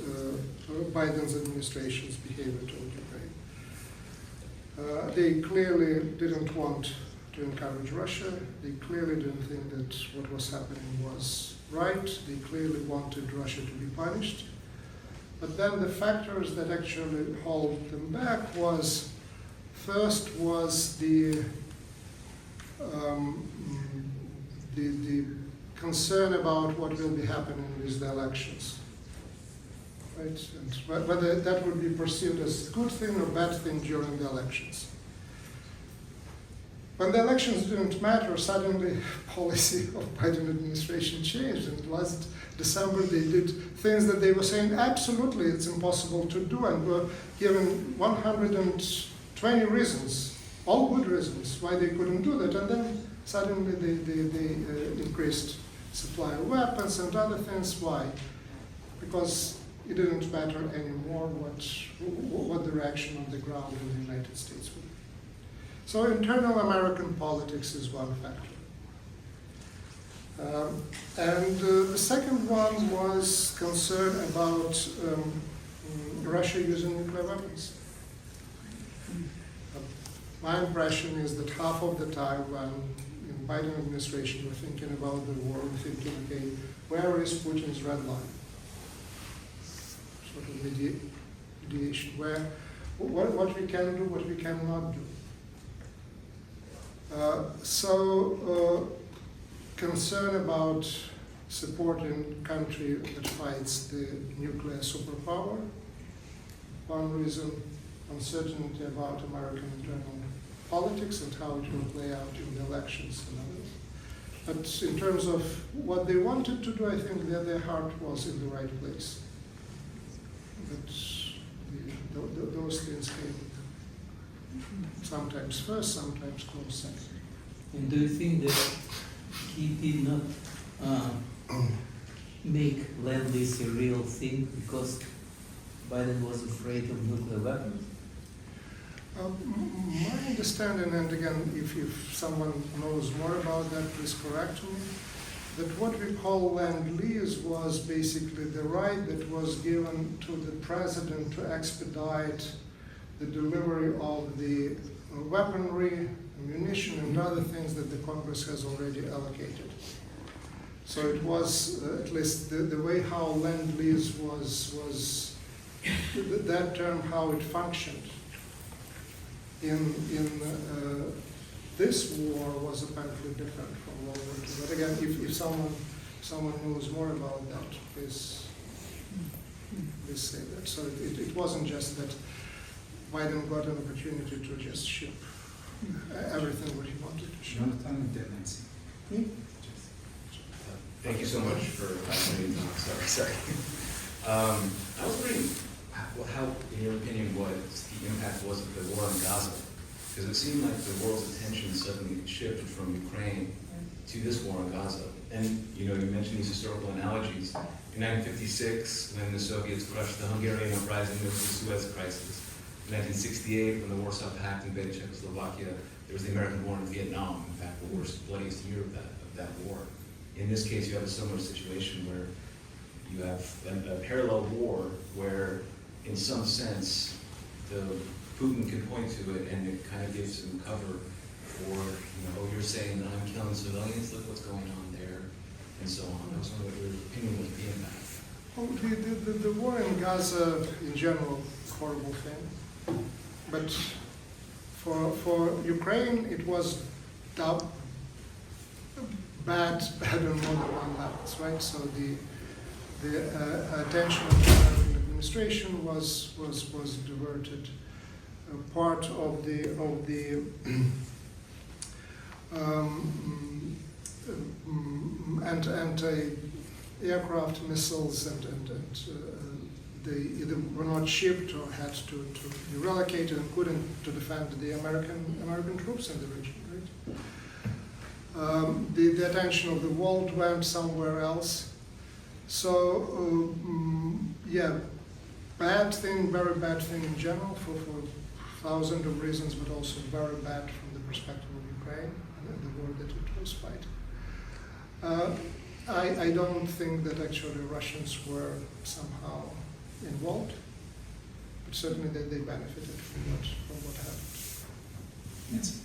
Biden's administration's behavior toward Ukraine. They clearly didn't want to encourage Russia. They clearly didn't think that what was happening was right. They clearly wanted Russia to be punished. But then the factors that actually held them back was, first was the concern about what will be happening with the elections, right? And whether that would be perceived as a good thing or bad thing during the elections. When the elections didn't matter, suddenly policy of Biden administration changed. And last December they did things that they were saying absolutely it's impossible to do, and were given 120 reasons, all good reasons why they couldn't do that. And then suddenly they increased supply of weapons and other things. Why? Because it didn't matter anymore what the reaction on the ground in the United States would be. So internal American politics is one factor. And the second one was concern about Russia using nuclear weapons. My impression is that half of the time when in Biden administration we're thinking about the war, we're thinking, okay, where is Putin's red line? Sort of mediation, where what we can do, what we cannot do. Concern about supporting a country that fights the nuclear superpower. One reason, uncertainty about American internal politics and how it will play out in the elections and others. But in terms of what they wanted to do, I think that their heart was in the right place. But those things came sometimes first, sometimes close second. And do you think that he did not make Lend-Lease a real thing because Biden was afraid of nuclear weapons? My understanding, and again, if someone knows more about that, please correct me, that what we call Lend-Lease was basically the right that was given to the president to expedite the delivery of the weaponry, ammunition, and other things that the Congress has already allocated. So it was, at least the way how Lend-Lease was that term, how it functioned in this war was apparently different from World War II. But again, if someone knows more about that, please say that. So it wasn't just that Biden got an opportunity to just ship everything what he wanted to ship. Thank you so much for fascinating talk. Sorry. I was wondering how, in your opinion, what the impact was of the war in Gaza, because it seemed like the world's attention suddenly shifted from Ukraine to this war in Gaza. And, you mentioned these historical analogies. In 1956, when the Soviets crushed the Hungarian uprising, there was the Suez Crisis. In 1968, when the Warsaw Pact invaded Czechoslovakia, there was the American war in Vietnam, in fact, the worst, bloodiest year of that war. In this case, you have a similar situation where you have a parallel war where, in some sense, Putin can point to it and it kind of gives him cover for, you're saying that I'm killing civilians, look what's going on there, and so on. I was wondering what your opinion would be on that. Well, the war in Gaza, in general, horrible thing. But for Ukraine, it was bad on more than one levels, right? So the attention of the American administration was diverted. Part of the anti-aircraft missiles and they either were not shipped or had to be relocated and couldn't to defend the American troops in the region, right? The attention of the world went somewhere else. So yeah, bad thing, very bad thing in general for thousands of reasons, but also very bad from the perspective of Ukraine and the war that it was fighting. I don't think that actually Russians were somehow involved, but certainly they benefited from what happened. Yes.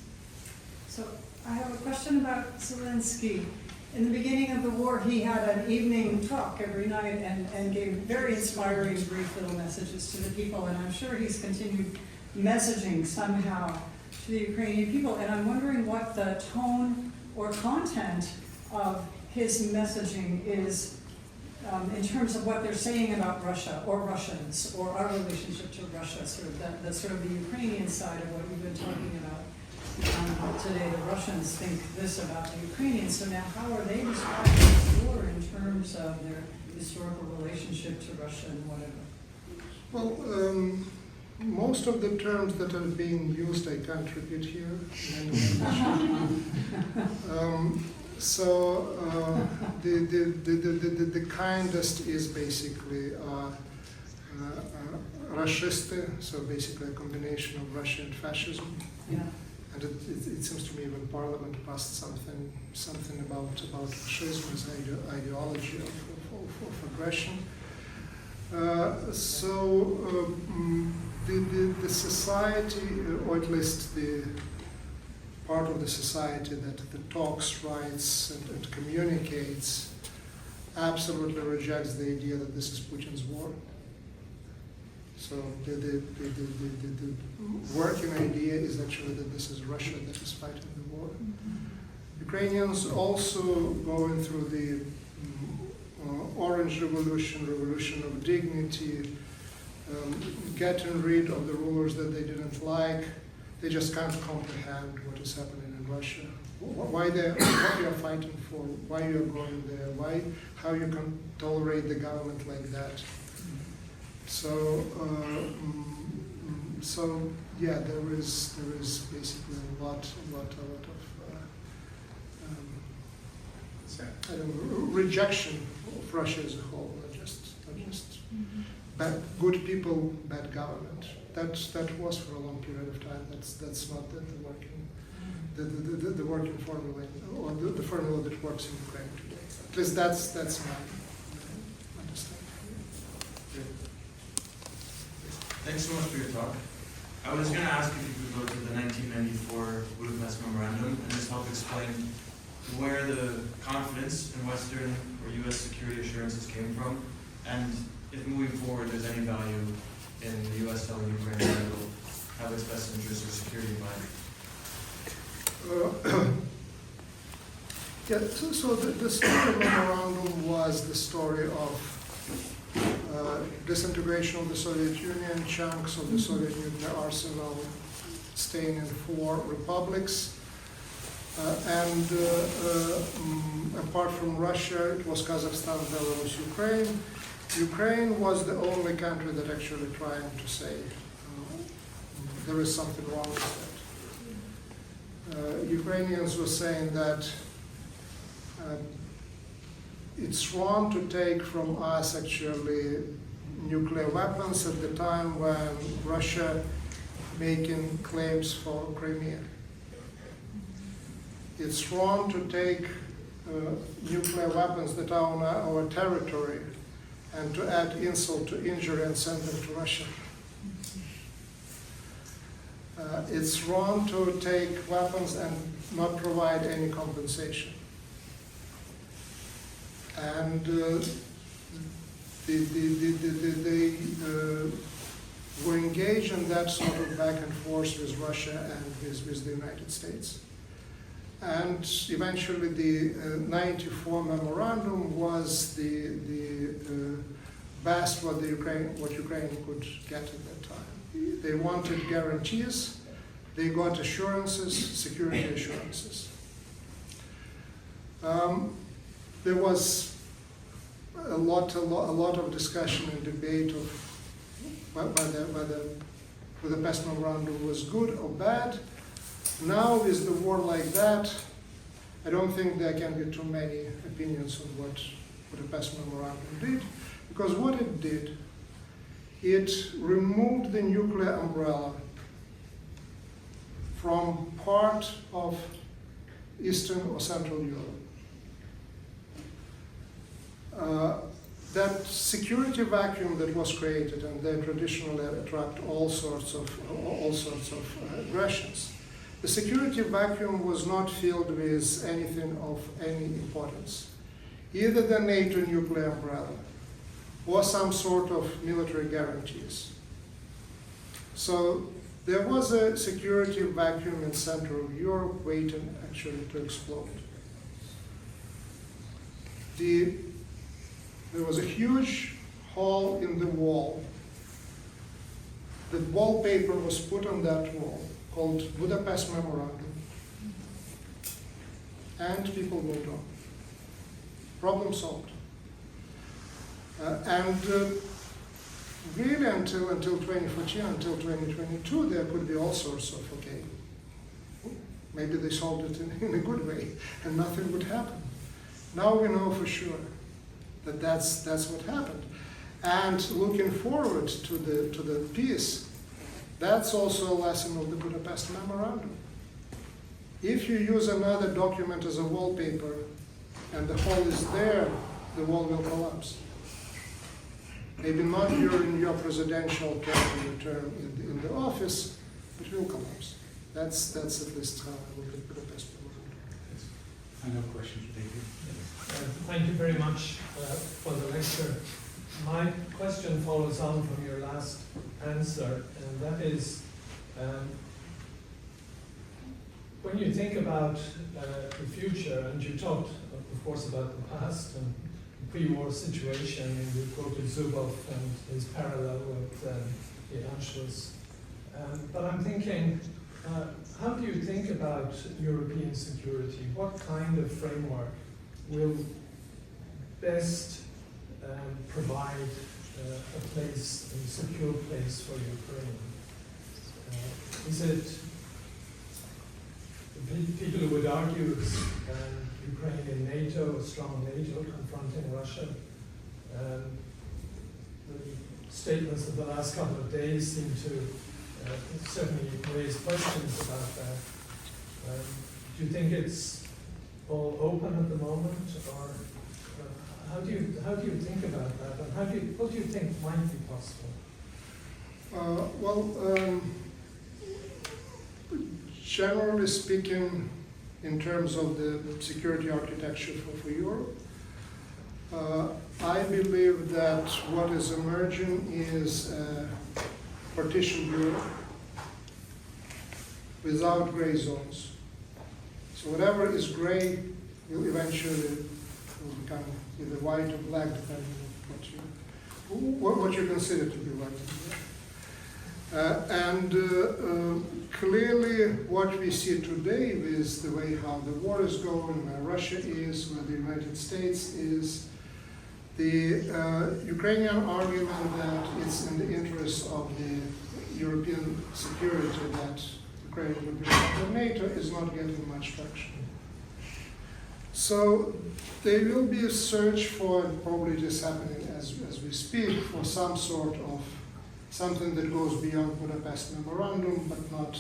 So I have a question about Zelensky. In the beginning of the war, he had an evening talk every night and gave very inspiring, brief little messages to the people, and I'm sure he's continued messaging somehow to the Ukrainian people, and I'm wondering what the tone or content of his messaging is in terms of what they're saying about Russia or Russians or our relationship to Russia, sort of the Ukrainian side of what you've been talking about today. The Russians think this about the Ukrainians, so now how are they describing this war in terms of their historical relationship to Russia and whatever? Well, most of the terms that are being used I can't repeat here. So the kindest is basically Rashiste, so basically a combination of Russia and fascism. Yeah. And it seems to me even Parliament passed something about fascism as ideology of aggression. The society, or at least the part of the society that talks, writes, and communicates, absolutely rejects the idea that this is Putin's war. So the working idea is actually that this is Russia that is fighting the war. Ukrainians also going through the Orange Revolution of dignity, getting rid of the rulers that they didn't like. They just can't comprehend what is happening in Russia. What you are fighting for, why you are going there, how you can tolerate the government like that. So yeah, there is basically a lot of I don't know, rejection of Russia as a whole, not just bad, good people, bad government. That was for a long period of time. That's not the working formula or the formula that works in Ukraine today. At least that's my understanding. Thanks so much for your talk. I was going to ask if you could go to the 1994 Budapest Memorandum and just help explain where the confidence in Western or U.S. security assurances came from, and if moving forward there's any value in the U.S. telling Ukraine that it will have its best interests or security in mind. Yeah, so the story of memorandum was the story of disintegration of the Soviet Union, chunks of the Soviet nuclear arsenal staying in 4 republics. Apart from Russia, it was Kazakhstan, Belarus, Ukraine. Ukraine was the only country that actually trying to say there is something wrong with that. Ukrainians were saying that It's wrong to take from us actually nuclear weapons at the time when Russia making claims for Crimea. It's wrong to take nuclear weapons that are on our territory and to add insult to injury and send them to Russia. It's wrong to take weapons and not provide any compensation. And they were engaged in that sort of back and forth with Russia and with the United States. And eventually the 94 memorandum was the best what Ukraine could get at that time. They wanted guarantees, they got assurances, security assurances. There was a lot of discussion and debate of whether the Budapest memorandum was good or bad. Now, with the war like that, I don't think there can be too many opinions on what the Budapest memorandum did, because what it did, it removed the nuclear umbrella from part of Eastern or Central Europe. That security vacuum that was created, and they traditionally attract all sorts of aggressions. The security vacuum was not filled with anything of any importance, either the NATO nuclear umbrella or some sort of military guarantees. So there was a security vacuum in Central Europe waiting actually to explode. There was a huge hole in the wall. The wallpaper was put on that wall called Budapest Memorandum. And people moved on. Problem solved. Really until 2014, until 2022, there could be all sorts of, okay, maybe they solved it in a good way and nothing would happen. Now we know for sure that that's what happened. And looking forward to the peace, that's also a lesson of the Budapest Memorandum. If you use another document as a wallpaper and the hole is there, the wall will collapse. Maybe not during your presidential term in the office, but it will collapse. That's at least how I look at Budapest Memorandum. Final question, thank you. Thank you very much for the lecture. My question follows on from your last answer, and that is, when you think about the future, and you talked, of course, about the past and the pre-war situation, and you quoted Zubov and his parallel with the Anschluss. But I'm thinking, how do you think about European security? What kind of framework will best provide a place, a secure place for Ukraine? Is it the people who would argue Ukraine in NATO, a strong NATO confronting Russia? The statements of the last couple of days seem to certainly raise questions about that. Do you think it's all open at the moment, or how do you think about that, and what do you think might be possible? Generally speaking, in terms of the security architecture for Europe, I believe that what is emerging is partitioned Europe without gray zones. So whatever is gray will eventually become either white or black, depending on what you consider to be white and black. Clearly what we see today is the way how the war is going, where Russia is, where the United States is, the Ukrainian argument that it's in the interest of the European security that Ukraine would be part of NATO is not getting much traction. So there will be a search for, and probably it is happening as we speak, for some sort of something that goes beyond Budapest Memorandum, but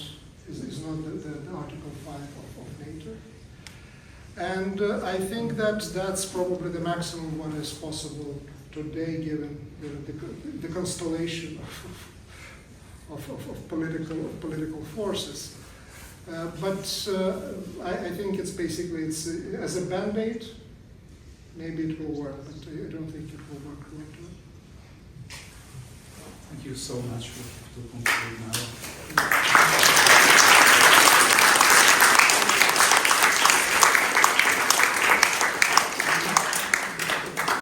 is not the Article 5 of NATO. And I think that that's probably the maximum what is possible today, given the constellation of political forces. But I think it's basically, as a band-aid, maybe it will work, but I don't think it will work long-term. Thank you so much for concluding now.